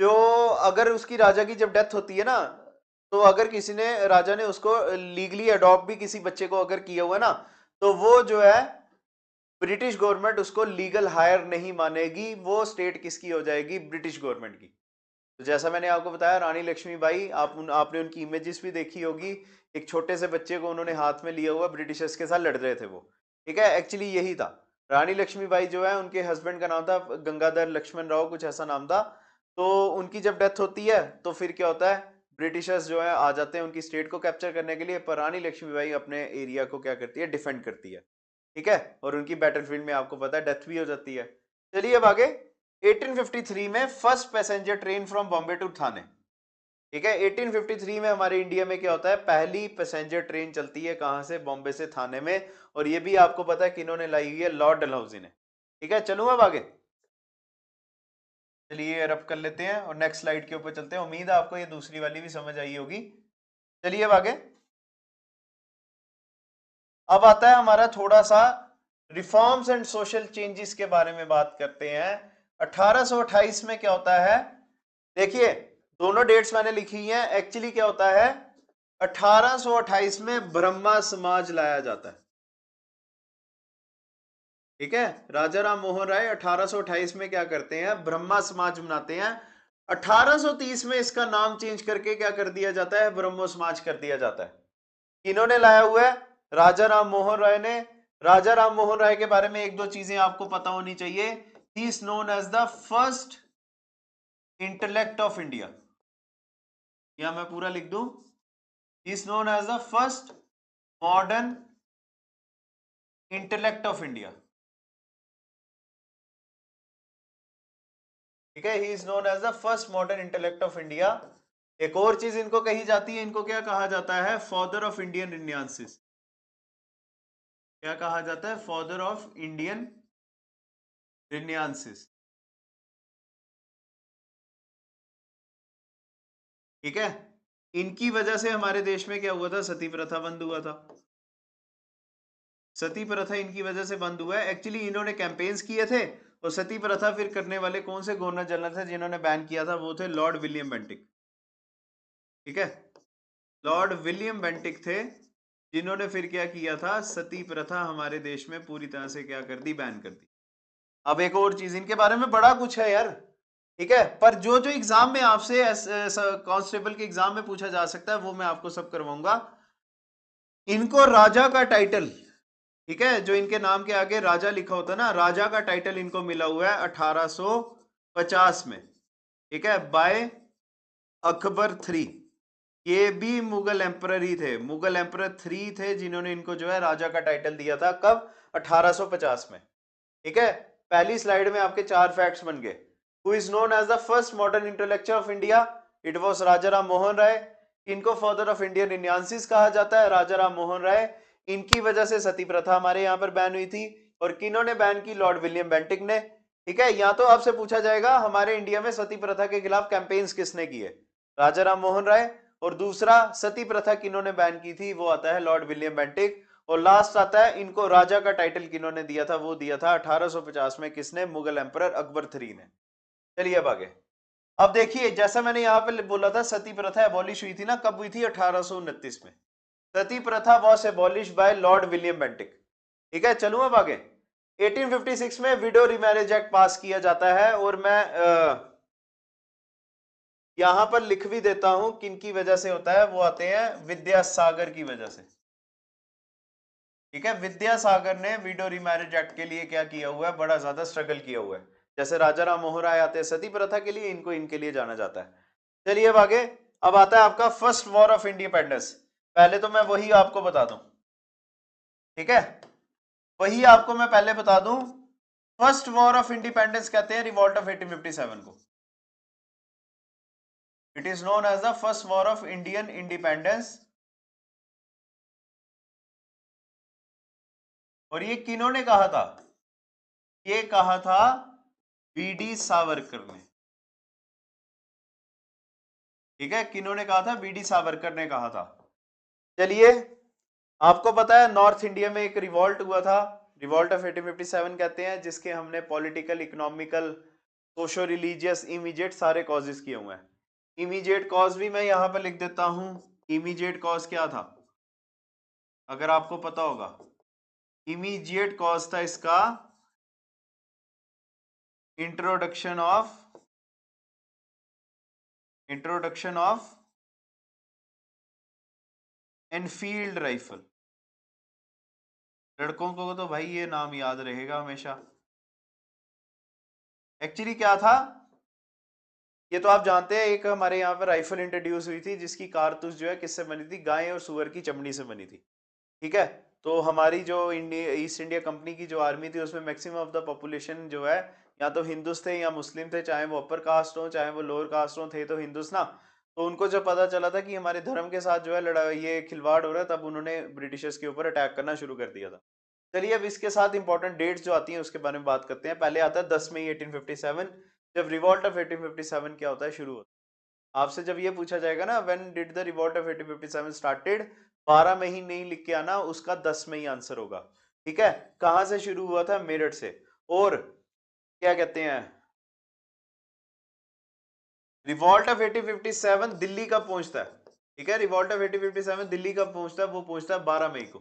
जो अगर उसकी राजा की जब डेथ होती है ना, तो अगर किसी ने राजा ने उसको लीगली अडॉप्ट भी किसी बच्चे को अगर किया हुआ ना, तो वो जो है ब्रिटिश गवर्नमेंट उसको लीगल हायर नहीं मानेगी, वो स्टेट किसकी हो जाएगी? ब्रिटिश गवर्नमेंट की। तो जैसा मैंने आपको बताया रानी लक्ष्मीबाई, आपने उनकी इमेजेस भी देखी होगी। एक छोटे से बच्चे को उन्होंने हाथ में लिया हुआ, ब्रिटिशर्स के साथ लड़ रहे थे वो, ठीक है। एक्चुअली यही था। रानी लक्ष्मीबाई जो है उनके हस्बैंड का नाम था गंगाधर लक्ष्मण राव, कुछ ऐसा नाम था। तो उनकी जब डेथ होती है तो फिर क्या होता है? ब्रिटिशर्स जो है आ जाते हैं उनकी स्टेट को कैप्चर करने के लिए, पर रानी लक्ष्मीबाई अपने एरिया को क्या करती है? डिफेंड करती है, ठीक है। और उनकी बैटलफील्ड में आपको पता है डेथ भी हो जाती है। चलिए अब आगे। 1853 में first passenger train from Bombay to Thane, ठीक है। 1853 में हमारे इंडिया में क्या होता है? पहली पैसेंजर ट्रेन चलती है कहां से? बॉम्बे से थाने में। और ये भी आपको पता है किन्होंने लाई हुई है? लॉर्ड डलहौजी ने, ठीक है। चलूं अब आगे, चलिए रब कर लेते हैं और नेक्स्ट स्लाइड के ऊपर चलते हैं। उम्मीद है आपको ये दूसरी वाली भी समझ आई होगी। चलिए अब आगे। अब आता है हमारा थोड़ा सा रिफॉर्म्स एंड सोशल चेंजेस के बारे में बात करते हैं। 1828 में क्या होता है? देखिए दोनों डेट्स मैंने लिखी हैं। एक्चुअली क्या होता है? 1828 में ब्रह्मा समाज लाया जाता है, ठीक है। राजा राम मोहन राय 1828 में क्या करते हैं? ब्रह्मा समाज बनाते हैं। 1830 में इसका नाम चेंज करके क्या कर दिया जाता है? ब्रह्मो समाज कर दिया जाता है। इन्होंने लाया हुआ है? राजा राम मोहन राय ने। राजा राम मोहन राय के बारे में एक दो चीजें आपको पता होनी चाहिए। He is known as the first intellect of India, या मैं पूरा लिख दूं, is known as the first modern intellect of India, ठीक है। He is known as the first modern intellect of India. एक और चीज इनको कही जाती है, इनको क्या कहा जाता है? Father of Indian renaissance. क्या कहा जाता है? फादर ऑफ इंडियन रिन्यांसिस, ठीक है। इनकी वजह से हमारे देश में क्या हुआ था? सती प्रथा बंद हुआ था। सती प्रथा इनकी वजह से बंद हुआ है। एक्चुअली इन्होंने कैंपेन्स किए थे, और सती प्रथा फिर करने वाले कौन से गवर्नर जनरल थे जिन्होंने बैन किया था? वो थे लॉर्ड विलियम बेंटिक, ठीक है। लॉर्ड विलियम बेंटिक थे जिन्होंने फिर क्या किया था, सती प्रथा हमारे देश में पूरी तरह से क्या कर दी, बैन कर दी। अब एक और चीज, इनके बारे में बड़ा कुछ है यार, ठीक है, पर जो जो एग्जाम में आपसे कांस्टेबल के एग्जाम में पूछा जा सकता है वो मैं आपको सब करवाऊंगा। इनको राजा का टाइटल, ठीक है, जो इनके नाम के आगे राजा लिखा होता है ना, राजा का टाइटल इनको मिला हुआ है 1850 में, ठीक है, बाय अकबर थ्री। ये भी मुगल एम्परर ही थे, मुगल एम्परर थ्री थे जिन्होंने इनको जो है राजा का टाइटल दिया था, कब, 1850 में, ठीक है। पहली स्लाइड में आपके 4 फैक्ट्स बन गए। Who is known as the first modern intellectual of India, it was Raja Ram Mohan Roy. इनको फादर ऑफ इंडियन इंडियंसिस कहा जाता है, राजा राम मोहन राय। इनकी वजह से सती प्रथा हमारे यहाँ पर बैन हुई थी, और किन्होंने बैन की, लॉर्ड विलियम बेंटिक ने, ठीक है। यहाँ तो आपसे पूछा जाएगा हमारे इंडिया में सती प्रथा के खिलाफ कैंपेन्स किसने किए, राजा राम मोहन राय, और दूसरा सती प्रथा किन्होंने बैन की थी, वो आता है लॉर्ड विलियम बेंटिक, और लास्ट आता है इनको राजा का टाइटल किन्होंने दिया था, वो दिया था 1850 में, किसने, मुगल एम्परर अकबर थ्री ने। चलिए अब आगे। अब देखिए, जैसा मैंने यहाँ पे बोला था सती प्रथा एबॉलिश हुई थी ना, कब हुई थी, 1829 में। सती प्रथा was abolish by lord William Bentinck, ठीक है। चलूं अब आगे। 1856 में विडो रिमैरिज एक्ट पास किया जाता है, और मैं यहां पर लिख भी देता हूं किन की वजह से होता है, वो आते हैं विद्यासागर की वजह से, ठीक है। विद्यासागर ने विडो रिमैरिज एक्ट के लिए क्या किया हुआ है, बड़ा ज्यादा स्ट्रगल किया हुआ है। जैसे राजा राम मोहन राय आते हैं सती प्रथा के लिए, इनको इनके लिए जाना जाता है। चलिए अब आगे। अब आता है आपका फर्स्ट वॉर ऑफ इंडिपेंडेंस। पहले तो मैं वही आपको बता दूं, ठीक है, वही आपको मैं पहले बता दूं। फर्स्ट वॉर ऑफ इंडिपेंडेंस कहते हैं रिवॉल्ट ऑफ 1857 को। It is known as the first war of Indian independence. और ये किन्होंने कहा था, ये कहा था बीडी सावरकर ने, ठीक है, किन्होंने कहा था, बीडी सावरकर ने कहा था। चलिए, आपको पता है नॉर्थ इंडिया में एक रिवॉल्ट हुआ था, रिवॉल्ट ऑफ 1857 कहते हैं, जिसके हमने political, economical, socio religious, immediate सारे कॉजेस किए हुए हैं। इमीडिएट कॉज भी मैं यहां पर लिख देता हूं। इमीडिएट कॉज क्या था, अगर आपको पता होगा, इमीडिएट कॉज था इसका इंट्रोडक्शन ऑफ एनफील्ड राइफल। लड़कों को तो भाई ये नाम याद रहेगा हमेशा। एक्चुअली क्या था, ये तो आप जानते हैं, एक हमारे यहाँ पर राइफल इंट्रोड्यूस हुई थी जिसकी कारतूस जो है किससे बनी थी, गाय और सुअर की चमड़ी से बनी थी, ठीक है। तो हमारी जो ईस्ट इंडिया कंपनी की जो आर्मी थी, उसमें मैक्सिमम ऑफ द पॉपुलेशन जो है, या तो हिंदुस थे या मुस्लिम थे, चाहे वो अपर कास्ट हो चाहे वो लोअर कास्ट हो, थे तो हिंदुस ना। तो उनको जब पता चला था कि हमारे धर्म के साथ जो है लड़ाई, ये खिलवाड़ हो रहा है, तब उन्होंने ब्रिटिशर्स के ऊपर अटैक करना शुरू कर दिया था। चलिए अब इसके साथ इंपॉर्टेंट डेट्स जो आती हैं उसके बारे में बात करते हैं। पहले आता है 10 मई 1857, जब रिवॉल्ट ऑफ 1857 क्या होता है, शुरू होता है। आपसे जब ये पूछा जाएगा ना, when did the revolt of 1857 started, 12 मई नहीं लिख के आना, उसका 10 मई आंसर होगा, ठीक है। कहां से शुरू हुआ था, मेरठ से। और क्या कहते हैं, रिवॉल्ट ऑफ 1857 दिल्ली कब पहुंचता है, ठीक है, रिवॉल्ट ऑफ 1857 दिल्ली कब पहुंचता है, वो पहुंचता है 12 मई को,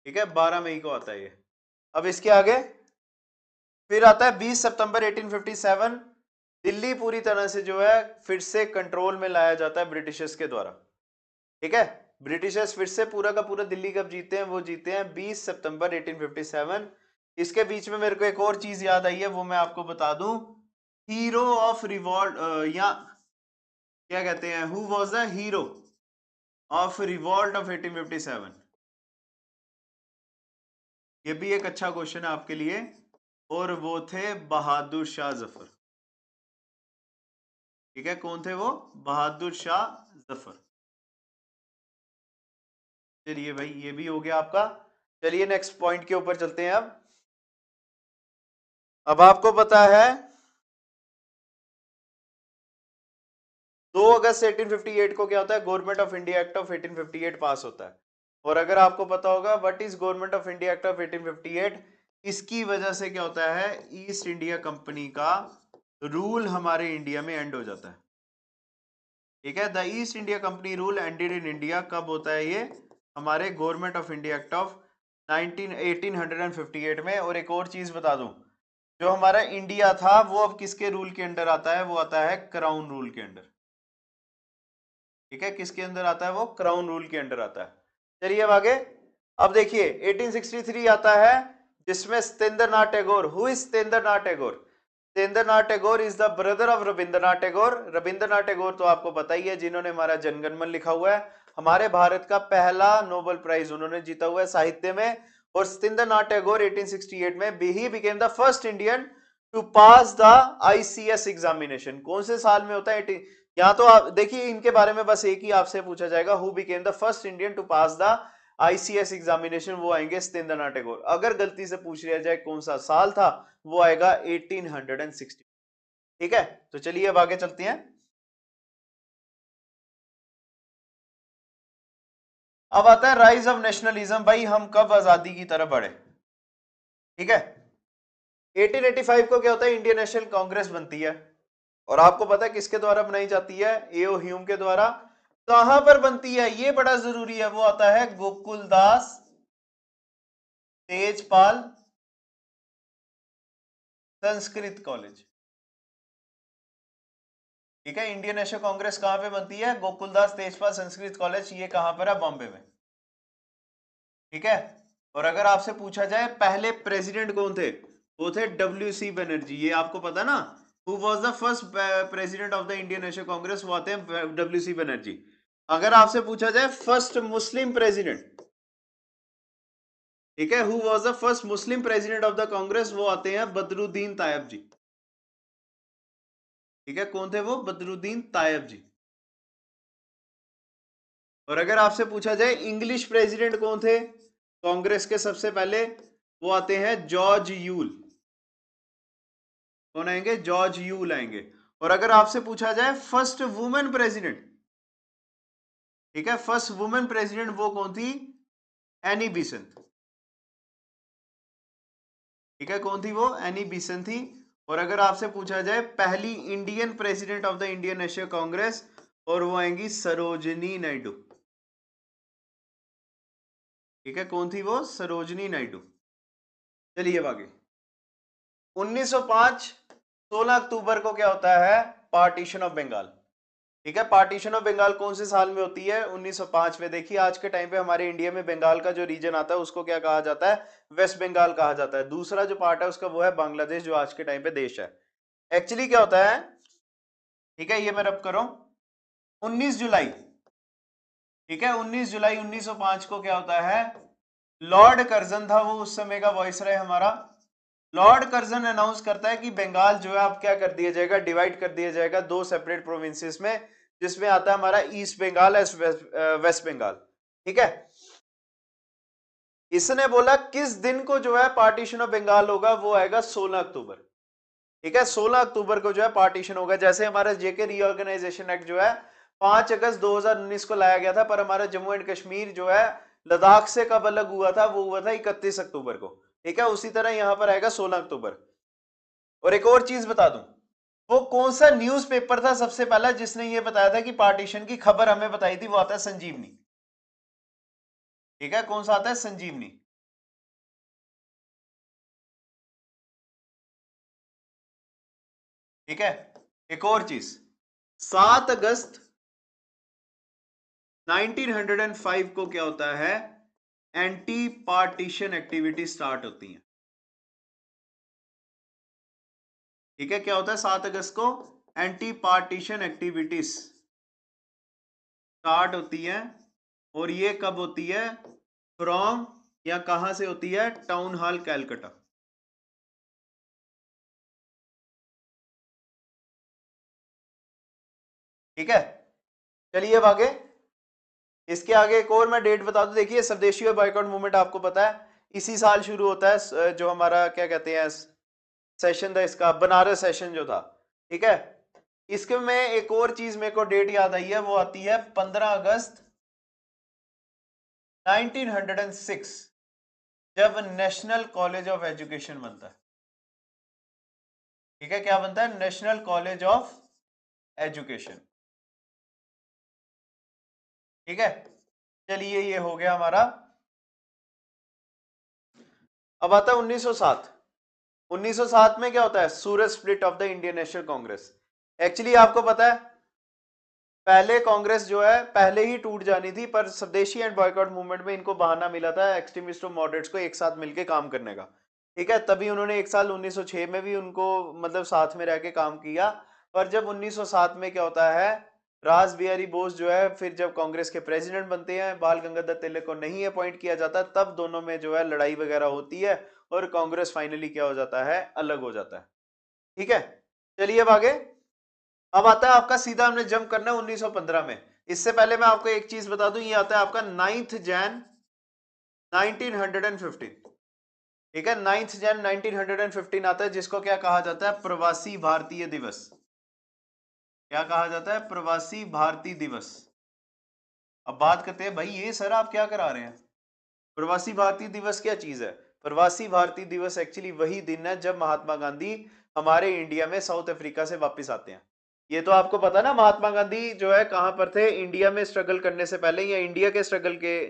ठीक है, 12 मई को आता है ये। अब इसके आगे फिर आता है 20 सितंबर 1857, दिल्ली पूरी तरह से जो है फिर से कंट्रोल में लाया जाता है ब्रिटिशर्स के द्वारा, ठीक है। ब्रिटिशर्स फिर से पूरा का पूरा दिल्ली कब जीते हैं, वो जीते हैं 20 सितंबर 1857। इसके बीच में मेरे को एक और चीज याद आई है, वो मैं आपको बता दूं। हीरो ऑफ रिवॉल्ट, या क्या कहते हैं, who was the hero of revolt of 1857, ये भी एक अच्छा क्वेश्चन है आपके लिए, और वो थे बहादुर शाह जफर, ठीक है। कौन थे वो, बहादुर शाह जफर। चलिए भाई, ये भी हो गया आपका। चलिए नेक्स्ट पॉइंट के ऊपर चलते हैं। अब आपको पता है 2 अगस्त 1858 को क्या होता है, government of India act of 1858 पास होता है। और अगर आपको पता होगा what is government of India act of 1858, इसकी वजह से क्या होता है, ईस्ट इंडिया कंपनी का रूल हमारे इंडिया में एंड हो जाता है, ठीक है। The east India company rule ended in India, कब होता है ये, हमारे government of India act of 1858 में। और एक और चीज बता दूं, जो हमारा इंडिया था वो अब किसके रूल के अंडर आता है? वो आता है क्राउन रूल के अंडर। ठीक है, किसके अंदर आता है? वो क्राउन रूल के अंडर आता है। चलिए अब आगे। अब देखिए 1863 आता है, जिसमें Satyendranath Tagore, who is Satyendranath Tagore? Satyendranath Tagore is the brother of Rabindranath Tagore. Rabindranath Tagore तो आपको पता ही है, जिन्होंने हमारा जनगण मन लिखा हुआ है। हमारे भारत का पहला नोबेल प्राइज उन्होंने जीता हुआ है साहित्य में। और सत्येंद्रनाथ टैगोर 1868 में he became the first Indian to pass the ICS examination. कौन से साल में होता है? यहाँ तो आप देखिए, इनके बारे में बस एक ही आपसे पूछा जाएगा, who became the first Indian to pass the ICS examination, वो आएंगे सत्येंद्रनाथ टैगोर। अगर गलती से पूछ लिया जाए कौन सा साल था, वो आएगा 1860। ठीक है, तो चलिए अब आगे चलते हैं। अब आता है राइज ऑफ नेशनलिज्म। भाई हम कब आजादी की तरफ बढ़े? ठीक है, 1885 को क्या होता है? इंडियन नेशनल कांग्रेस बनती है। और आपको पता है किसके द्वारा बनाई जाती है? एओ ह्यूम के द्वारा। कहां पर बनती है ये बड़ा जरूरी है, वो आता है गोकुलदास तेजपाल संस्कृत कॉलेज। ठीक है, इंडियन नेशनल कांग्रेस कहां पे बनती है? गोकुलदास तेजपाल संस्कृत कॉलेज। ये कहां पर है? बॉम्बे में। ठीक है, और अगर आपसे पूछा जाए पहले प्रेसिडेंट कौन थे, वो थे डब्ल्यू सी बनर्जी। ये आपको पता ना, who was the first president of the Indian National Congress? वो आते हैं डब्ल्यू सी बनर्जी। अगर आपसे पूछा जाए फर्स्ट मुस्लिम प्रेसिडेंट, ठीक है, who was the first Muslim president of the Congress? वो आते हैं बदरुद्दीन तायब जी। ठीक है, कौन थे वो? बदरुद्दीन तायब जी। और अगर आपसे पूछा जाए इंग्लिश प्रेसिडेंट कौन थे कांग्रेस के सबसे पहले, वो आते हैं जॉर्ज यूल। कौन आएंगे? जॉर्ज यूल आएंगे। और अगर आपसे पूछा जाए फर्स्ट वुमेन प्रेसिडेंट, ठीक है, फर्स्ट वुमेन प्रेसिडेंट वो कौन थी? Any Besant. ठीक है, कौन थी वो? एनी बिसेंट थी। और अगर आपसे पूछा जाए पहली Indian president of the Indian National Congress, और वो आएंगी सरोजनी नायडू। ठीक है, कौन थी वो? सरोजनी नायडू। चलिए अब आगे। 1905 16 अक्टूबर को क्या होता है? Partition of Bengal. ठीक है, पार्टीशन ऑफ बंगाल कौन से साल में होती है? 1905 में। देखिए आज के टाइम पे हमारे इंडिया में बंगाल का जो रीजन आता है उसको क्या कहा जाता है? वेस्ट बंगाल कहा जाता है। दूसरा जो पार्ट है उसका वो है बांग्लादेश, जो आज के टाइम पे देश है। एक्चुअली क्या होता है, ठीक है, ये मैं रब करूं, 19 जुलाई, ठीक है, 19 जुलाई 1905 को क्या होता है? लॉर्ड कर्जन था वो उस समय का वॉइसरॉय हमारा। लॉर्ड कर्जन अनाउंस करता है कि बंगाल जो है अब क्या कर दिया जाएगा? डिवाइड कर दिया जाएगा दो सेपरेट प्रोविंसेस में, जिसमें आता है हमारा ईस्ट बंगाल और वेस्ट बंगाल। ठीक है, इसने बोला किस दिन को जो है पार्टीशन ऑफ बंगाल होगा? वो आएगा 16 अक्टूबर। ठीक है, 16 अक्टूबर को जो है पार्टीशन होगा। जैसे हमारा जेके रीऑर्गेनाइजेशन एक्ट जो है 5 अगस्त 2019 को लाया गया था, पर हमारा जम्मू एंड कश्मीर जो है लद्दाख से कब अलग हुआ था? वो हुआ था 31 अक्टूबर को। ठीक है, उसी तरह यहां पर आएगा 16 अक्टूबर। और एक और चीज बता दूं, वो कौन सा न्यूज़पेपर था सबसे पहला जिसने ये बताया था कि पार्टीशन की खबर हमें बताई थी? वो आता है संजीवनी। ठीक है, कौन सा आता है? संजीवनी। ठीक है, एक और चीज, 7 अगस्त 1905 को क्या होता है? एंटी पार्टीशन एक्टिविटी स्टार्ट होती है। ठीक है, क्या होता है 7 अगस्त को? एंटी पार्टीशन एक्टिविटीज स्टार्ट होती है। और ये कब होती है? फ्रॉम, या कहां से होती है? Town hall Calcutta. ठीक है, चलिए अब आगे। इसके आगे एक और मैं डेट बता दूं, देखिए स्वदेशी और बाइकआउट मूवमेंट आपको पता है इसी साल शुरू होता है। जो हमारा क्या कहते हैं सेशन था, इसका बनारस सेशन जो था। ठीक है, इसके में एक और चीज मेरे को डेट याद आई है, वो आती है 15 अगस्त 1906, जब नेशनल कॉलेज ऑफ एजुकेशन बनता है। ठीक है, क्या बनता है? National college of education. ठीक है, चलिए ये हो गया हमारा। अब आता है 1907। 1907 में क्या होता है, Surat split of the Indian National Congress. Actually आपको पता है पहले कांग्रेस जो है पहले ही टूट जानी थी, पर स्वदेशी एंड बॉयकॉट मूवमेंट में इनको बहाना मिला था एक्सट्रीमिस्ट और मॉडरेट्स को एक साथ मिलकर काम करने का। ठीक है, तभी उन्होंने एक साल 1906 में भी उनको मतलब साथ में रह के काम किया। पर जब 1907 में क्या होता है, रास बिहारी बोस जो है फिर जब कांग्रेस के प्रेसिडेंट बनते हैं, बाल गंगाधर तिलक को नहीं अपॉइंट किया जाता, तब दोनों में जो है लड़ाई वगैरह होती है और कांग्रेस फाइनली क्या हो जाता है, अलग हो जाता है। ठीक है, चलिए अब आगे। अब आता है आपका, सीधा हमने जंप करना है 1915 में। इससे पहले मैं आपको एक चीज बता दूं, ये आता है आपका 9 जैन 1915। ठीक है, 9 जैन 1915 आता है, जिसको क्या कहा जाता है, प्रवासी भारतीय दिवस। क्या कहा जाता है, प्रवासी भारतीय दिवस। अब बात करते हैं भाई, ये सर आप क्या करा रहे हैं, प्रवासी भारतीय दिवस क्या चीज है। प्रवासी भारतीय दिवस एक्चुअली वही दिन है जब महात्मा गांधी हमारे इंडिया में साउथ अफ्रीका से वापस आते हैं। ये तो आपको पता ना, महात्मा गांधी जो है कहां पर थे, इंडिया में स्ट्रगल करने से पहले या इंडिया के स्ट्रगल के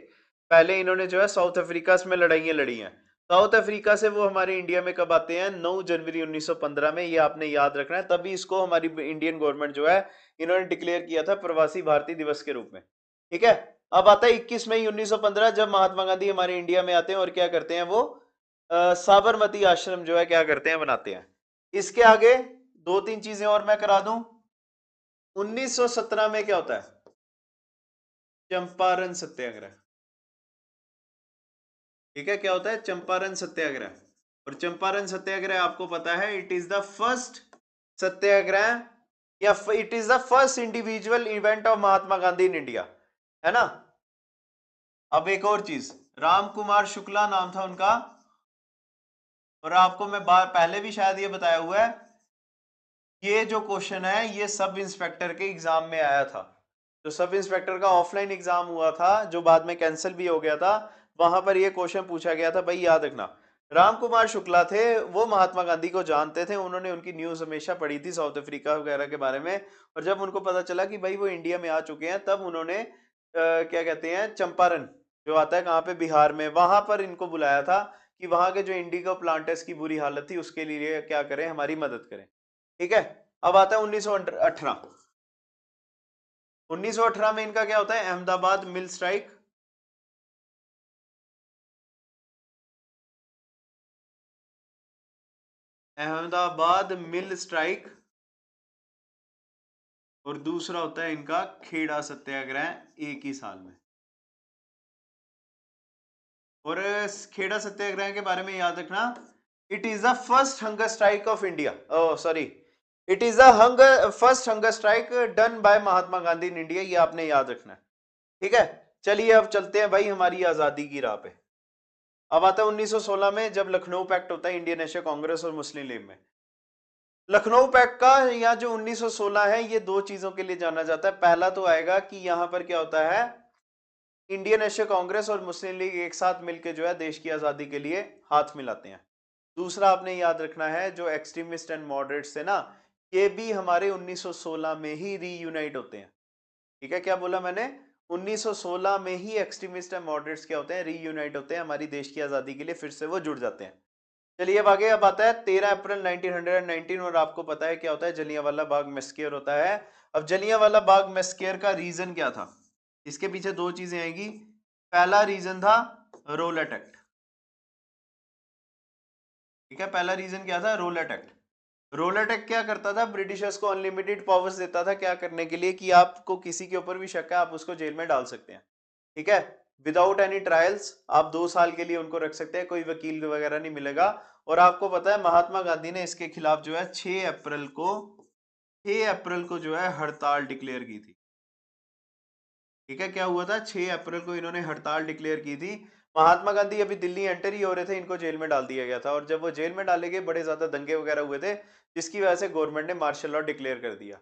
पहले इन्होंने जो है साउथ अफ्रीका में लड़ाइयां लड़ी हैं। साउथ अफ्रीका से वो हमारे इंडिया में कब आते हैं, 9 जनवरी 1915 में। ये आपने याद रखना है, तभी इसको हमारी इंडियन गवर्नमेंट जो है इन्होंने डिक्लेयर किया था प्रवासी भारतीय दिवस के रूप में। ठीक है, अब आता है 21 मई 1915, जब महात्मा गांधी हमारे इंडिया में आते हैं और क्या करते हैं, वो साबरमती आश्रम जो है क्या करते हैं, बनाते हैं। इसके आगे दो तीन चीजें और मैं करा दूं। 1917 में क्या होता है, चंपारण सत्याग्रह। ठीक है, क्या होता है, चंपारण सत्याग्रह। और चंपारण सत्याग्रह आपको पता है, इट इज द फर्स्ट सत्याग्रह या it is the first individual event of Mahatma Gandhi in India, है ना। अब एक और चीज, राम कुमार शुक्ला नाम था उनका, और आपको मैं पहले भी शायद ये बताया हुआ है, ये जो क्वेश्चन है ये सब इंस्पेक्टर के एग्जाम में आया था। जो सब इंस्पेक्टर का ऑफलाइन एग्जाम हुआ था, जो बाद में कैंसिल भी हो गया था, वहां पर ये क्वेश्चन पूछा गया था। भाई याद रखना, राम कुमार शुक्ला थे, वो महात्मा गांधी को जानते थे, उन्होंने उनकी न्यूज हमेशा पढ़ी थी साउथ अफ्रीका वगैरह के बारे में। और जब उनको पता चला कि भाई वो इंडिया में आ चुके हैं, तब उन्होंने क्या कहते हैं, चंपारण जो आता है कहाँ पे, बिहार में, वहां पर इनको बुलाया था कि वहां के जो इंडिगो प्लांटर्स की बुरी हालत थी उसके लिए क्या करें, हमारी मदद करें। ठीक है, अब आता है 1918। 1918 में इनका क्या होता है, अहमदाबाद मिल स्ट्राइक। अहमदाबाद मिल स्ट्राइक, और दूसरा होता है इनका खेड़ा सत्याग्रह एक ही साल में। और खेड़ा सत्याग्रह के बारे में याद रखना, it is the first hunger strike of India, oh sorry, it is the hunger first hunger strike done by Mahatma Gandhi in India, ये आपने याद रखना है। ठीक है, चलिए अब चलते हैं भाई हमारी आजादी की राह पे। अब आता है 1916 में, जब लखनऊ पैक्ट होता है इंडियन नेशनल कांग्रेस और मुस्लिम लीग में। लखनऊ पैक्ट का या जो 1916 है, ये दो चीजों के लिए जाना जाता है। पहला तो आएगा कि यहां पर क्या होता है, इंडियन नेशनल कांग्रेस और मुस्लिम लीग एक साथ मिलकर जो है देश की आजादी के लिए हाथ मिलाते हैं। दूसरा आपने याद रखना है, जो एक्सट्रीमिस्ट एंड मॉडरेट्स थे ना, ये भी हमारे 1916 में ही रीयूनाइट होते हैं। ठीक है, क्या बोला मैंने, 1916 में ही एक्सट्रीमिस्ट एंड मॉडरेट्स क्या होते हैं, रीयूनाइट होते हैं, हमारी देश की आजादी के लिए फिर से वो जुड़ जाते हैं। चलिए अब आगे, अब आता है 13 अप्रैल 1919, और आपको पता है क्या होता है, जलियांवाला बाग मैसेकर होता है। अब जलियांवाला बाग मैसेकर का रीजन क्या था, इसके पीछे दो चीजें आएगी। पहला रीजन था रोलेट एक्ट। ठीक है, पहला रीजन क्या था, रोलेट एक्ट। रोलेट एक्ट क्या करता था, ब्रिटिशर्स को अनलिमिटेड पावर्स देता था, क्या करने के लिए, कि आपको किसी के ऊपर भी शक है आप उसको जेल में डाल सकते हैं। ठीक है, विदाउट एनी ट्रायल्स आप 2 साल के लिए उनको रख सकते हैं, कोई वकील वगैरह नहीं मिलेगा। और आपको पता है महात्मा गांधी ने इसके खिलाफ जो है 6 अप्रैल को जो है हड़ताल डिक्लेयर की थी। ठीक है, क्या हुआ था, 6 अप्रैल को इन्होंने हड़ताल डिक्लेयर की थी। महात्मा गांधी अभी दिल्ली एंटर ही हो रहे थे, इनको जेल में डाल दिया गया था, और जब वो जेल में डाले गए बड़े ज्यादा दंगे वगैरह हुए थे, जिसकी वजह से गवर्नमेंट ने मार्शल लॉ डिक्लेयर कर दिया।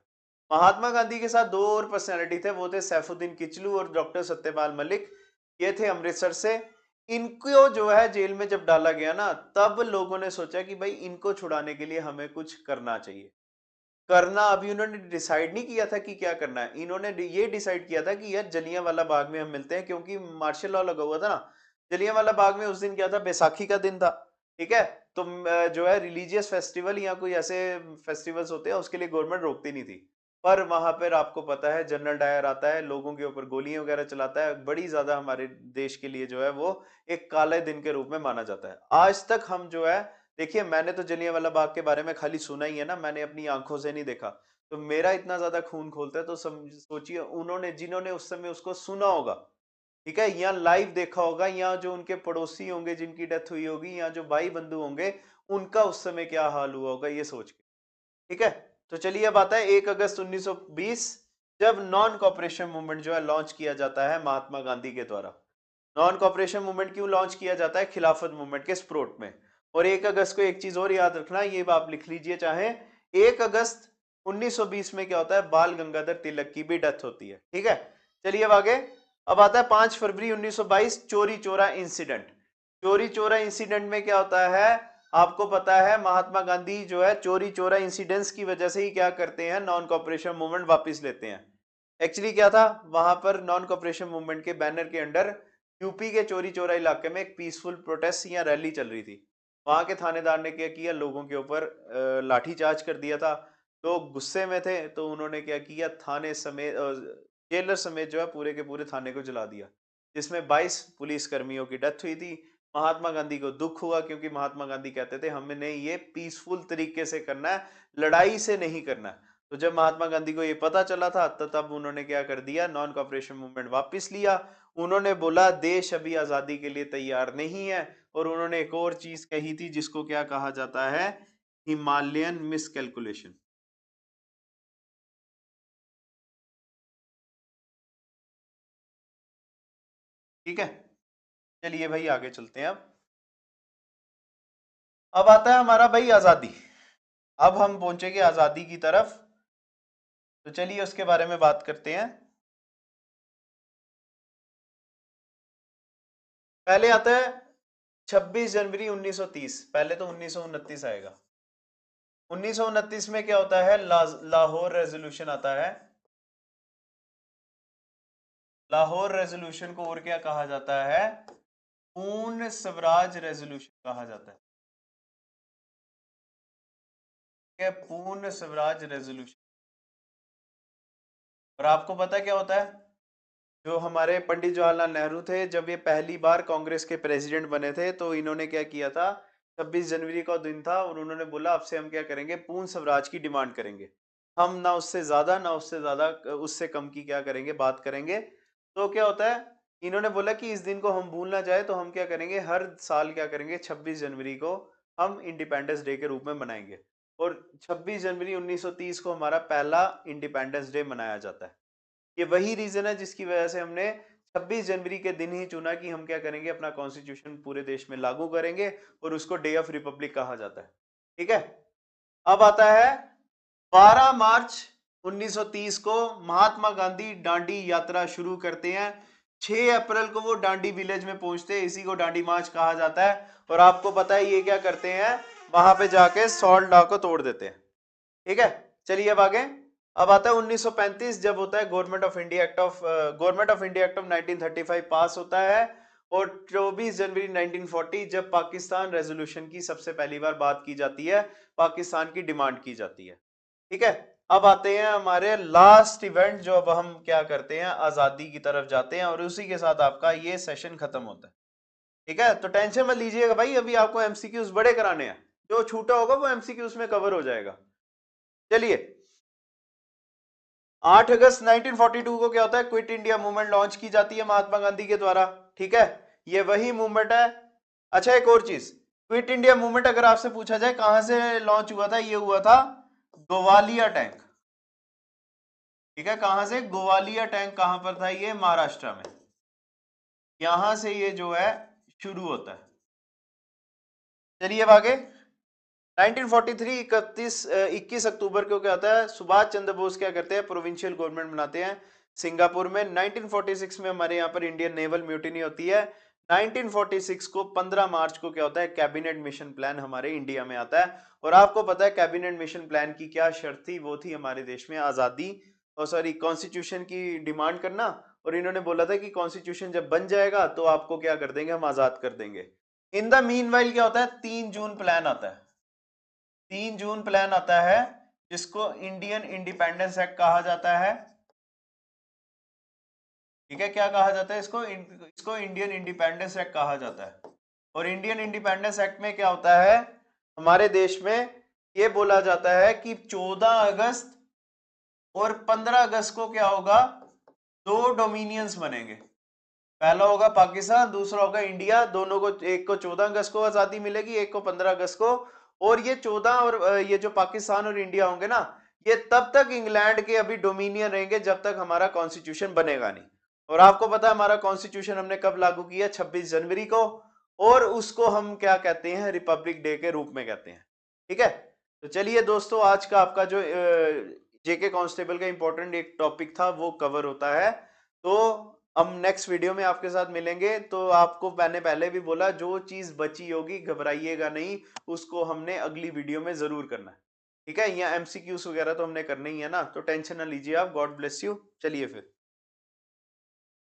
महात्मा गांधी के साथ दो और पर्सनैलिटी थे, वो थे सैफुद्दीन किचलू और डॉक्टर सत्यपाल मलिक। ये थे अमृतसर से। इनको जो है जेल में जब डाला गया ना, तब लोगों ने सोचा कि भाई इनको छुड़ाने के लिए हमें कुछ करना चाहिए। करना अभी उन्होंने डिसाइड नहीं किया था कि क्या करना है। इन्होंने ये डिसाइड किया था कि यार जलियांवाला बाग में हम मिलते हैं, क्योंकि मार्शल लॉ लगा हुआ था ना। जलियांवाला बाग में उस दिन क्या था, बैसाखी का दिन था, ठीक है। तो जो है रिलीजियस फेस्टिवल या कोई ऐसे फेस्टिवल्स होते हैं उसके लिए गवर्नमेंट रोकती नहीं थी। पर वहां पर आपको पता है जनरल डायर आता है, लोगों के ऊपर गोलियां वगैरह चलाता है, बड़ी ज्यादा हमारे देश के लिए जो है वो एक काले दिन के रूप में माना जाता है। आज तक हम जो है, देखिए मैंने तो जलियांवाला बाग के बारे में खाली सुना ही है ना, मैंने अपनी आंखों से नहीं देखा। तो मेरा इतना ज्यादा खून खोलता है, तो सोचिए उन्होंने, जिन्होंने उस समय उसको सुना होगा, ठीक है, या लाइव देखा होगा, या जो उनके पड़ोसी होंगे जिनकी डेथ हुई होगी, या जो भाई बंधु होंगे उनका उस समय क्या हाल हुआ होगा, ये सोच के, ठीक है। तो चलिए अब आता है 1 अगस्त 1920, जब नॉन कॉपरेशन मूवमेंट जो है लॉन्च किया जाता है महात्मा गांधी के द्वारा। नॉन कॉपरेशन मूवमेंट क्यों लॉन्च किया जाता है, खिलाफत मूवमेंट के स्प्रोट में। और 1 अगस्त को एक चीज और याद रखना, ये आप लिख लीजिए चाहे, 1 अगस्त 1920 में क्या होता है, बाल गंगाधर तिलक की भी डेथ होती है, ठीक है। चलिए अब आगे। अब आता है 5 फरवरी 1922, चोरी चोरा इंसिडेंट। चोरी चोरा इंसिडेंट में क्या होता है, आपको पता है महात्मा गांधी जो है चोरी चोरा इंसिडेंट्स की वजह से ही क्या करते हैं, नॉन कॉपरेशन मूवमेंट वापस लेते हैं। एक्चुअली क्या था, वहां पर नॉन कॉपरेशन मूवमेंट के बैनर के अंडर यूपी के चोरी चोरा इलाके में एक पीसफुल प्रोटेस्ट या रैली चल रही थी। वहां के थानेदार ने क्या किया, लोगों के ऊपर लाठीचार्ज कर दिया था। लोग गुस्से में थे तो उन्होंने क्या किया, थाने समेत जेलर समेत जो है पूरे के पूरे थाने को जला दिया, जिसमें 22 पुलिस कर्मियों की डेथ हुई थी। महात्मा गांधी को दुख हुआ, क्योंकि महात्मा गांधी कहते थे हमने ये पीसफुल तरीके से करना है, लड़ाई से नहीं करना है। तो जब महात्मा गांधी को ये पता चला था तो तब उन्होंने क्या कर दिया, नॉन कॉपरेशन मूवमेंट वापस लिया। उन्होंने बोला देश अभी आजादी के लिए तैयार नहीं है। और उन्होंने एक और चीज कही थी जिसको क्या कहा जाता है, हिमालयन मिसकैलकुलेशन, ठीक है। चलिए भाई आगे चलते हैं। अब आता है हमारा भाई आजादी। अब हम पहुंचेंगे आजादी की तरफ। तो चलिए उसके बारे में बात करते हैं। पहले आता है 26 जनवरी 1930, पहले तो 1929 आएगा। 1929 में क्या होता है, लाहौर रेजोल्यूशन आता है। लाहौर रेजोल्यूशन को और क्या कहा जाता है, पूर्ण स्वराज रेजोल्यूशन कहा जाता है, ठीक है, पूर्ण स्वराज रेजोल्यूशन। और आपको पता क्या होता है, जो हमारे पंडित जवाहरलाल नेहरू थे, जब ये पहली बार कांग्रेस के प्रेसिडेंट बने थे तो इन्होंने क्या किया था, 26 जनवरी का दिन था और उन्होंने बोला अब से हम क्या करेंगे, पूर्ण स्वराज की डिमांड करेंगे। हम ना उससे ज्यादा ना उससे ज्यादा उससे कम की क्या करेंगे, बात करेंगे। तो क्या होता है, इन्होंने बोला कि इस दिन को हम भूल ना जाए, तो हम क्या करेंगे, हर साल क्या करेंगे, 26 जनवरी को हम इंडिपेंडेंस डे के रूप में मनाएंगे। और 26 जनवरी 1930 को हमारा पहला इंडिपेंडेंस डे मनाया जाता है। ये वही रीजन है जिसकी वजह से हमने 26 जनवरी के दिन ही चुना कि हम क्या करेंगे, अपना कॉन्स्टिट्यूशन पूरे देश में लागू करेंगे, और उसको डे ऑफ रिपब्लिक कहा जाता है, ठीक है। अब आता है 12 मार्च 1930 को महात्मा गांधी डांडी यात्रा शुरू करते हैं। 6 अप्रैल को वो डांडी विलेज में पहुंचते हैं, इसी को डांडी मार्च कहा जाता है। और आपको पता है ये क्या करते हैं, वहां पे जाके सॉल्ट लॉ को तोड़ देते हैं, ठीक है। चलिए अब आगे। अब आता है 1935, जब होता है government of India act of 1935 पास होता है। और 24 जनवरी 1940 जब पाकिस्तान रेजोल्यूशन की सबसे पहली बार बात की जाती है, पाकिस्तान की डिमांड की जाती है, ठीक है। अब आते हैं हमारे लास्ट इवेंट, जो अब हम क्या करते हैं, आजादी की तरफ जाते हैं, और उसी के साथ आपका ये सेशन खत्म होता है, ठीक है। तो टेंशन मत लीजिएगा भाई, अभी आपको एमसीक्यूज बड़े कराने हैं, जो छूटा होगा वो एमसीक्यूज में कवर हो जाएगा। चलिए, 8 अगस्त 1942 को क्या होता है, क्विट इंडिया मूवमेंट लॉन्च की जाती है महात्मा गांधी के द्वारा, ठीक है। ये वही मूवमेंट है। अच्छा एक और चीज, क्विट इंडिया मूवमेंट अगर आपसे पूछा जाए कहां से लॉन्च हुआ था, ये हुआ था गोवालिया टैंक, ठीक है। कहां से, गोवालिया टैंक कहां पर था, ये महाराष्ट्र में, यहां से ये जो है शुरू होता है। चलिए अब आगे। 1943 21 अक्टूबर को क्या होता है, सुभाष चंद्र बोस क्या करते हैं, प्रोविंशियल गवर्नमेंट बनाते हैं सिंगापुर में। 1946 में हमारे यहाँ पर इंडियन नेवल म्यूटिनी होती है। 1946 को 15 मार्च को क्या होता है, कैबिनेट मिशन प्लान हमारे इंडिया में आता है। और आपको पता है कैबिनेट मिशन प्लान की क्या शर्त थी, वो थी हमारे देश में आजादी और सॉरी कॉन्स्टिट्यूशन की डिमांड करना। और इन्होंने बोला था कि कॉन्स्टिट्यूशन जब बन जाएगा तो आपको क्या कर देंगे, हम आजाद कर देंगे। इन द मीनवाइल क्या होता है, 3 जून प्लान आता है। 3 जून प्लान आता है जिसको इंडियन इंडिपेंडेंस एक्ट कहा जाता है। ठीक है, क्या कहा जाता है इसको, इसको इंडियन इंडिपेंडेंस एक्ट कहा जाता है। और इंडियन इंडिपेंडेंस एक्ट में क्या होता है, हमारे देश में ये बोला जाता है कि 14 अगस्त और 15 अगस्त को क्या होगा, 2 डोमिनियंस बनेंगे। पहला होगा पाकिस्तान, दूसरा होगा इंडिया। दोनों को, एक को 14 अगस्त को आजादी मिलेगी, एक को 15 अगस्त को। और ये 14 और ये जो पाकिस्तान और इंडिया होंगे ना, ये तब तक इंग्लैंड के अभी डोमिनियन रहेंगे जब तक हमारा कॉन्स्टिट्यूशन बनेगा नहीं। और आपको पता है हमारा कॉन्स्टिट्यूशन हमने कब लागू किया, 26 जनवरी को। और उसको हम क्या कहते हैं, रिपब्लिक डे के रूप में कहते हैं। ठीक है, तो चलिए दोस्तों, आज का आपका जो जेके कांस्टेबल का इंपॉर्टेंट एक टॉपिक था वो कवर होता है। तो हम नेक्स्ट वीडियो में आपके साथ मिलेंगे। तो आपको मैंने पहले भी बोला, जो चीज बची होगी घबराइएगा नहीं, उसको हमने अगली वीडियो में जरूर करना है। ठीक है, यहाँ एमसीक्यूज वगैरह तो हमने करने ही है ना, तो टेंशन ना लीजिए आप। God bless you. चलिए फिर।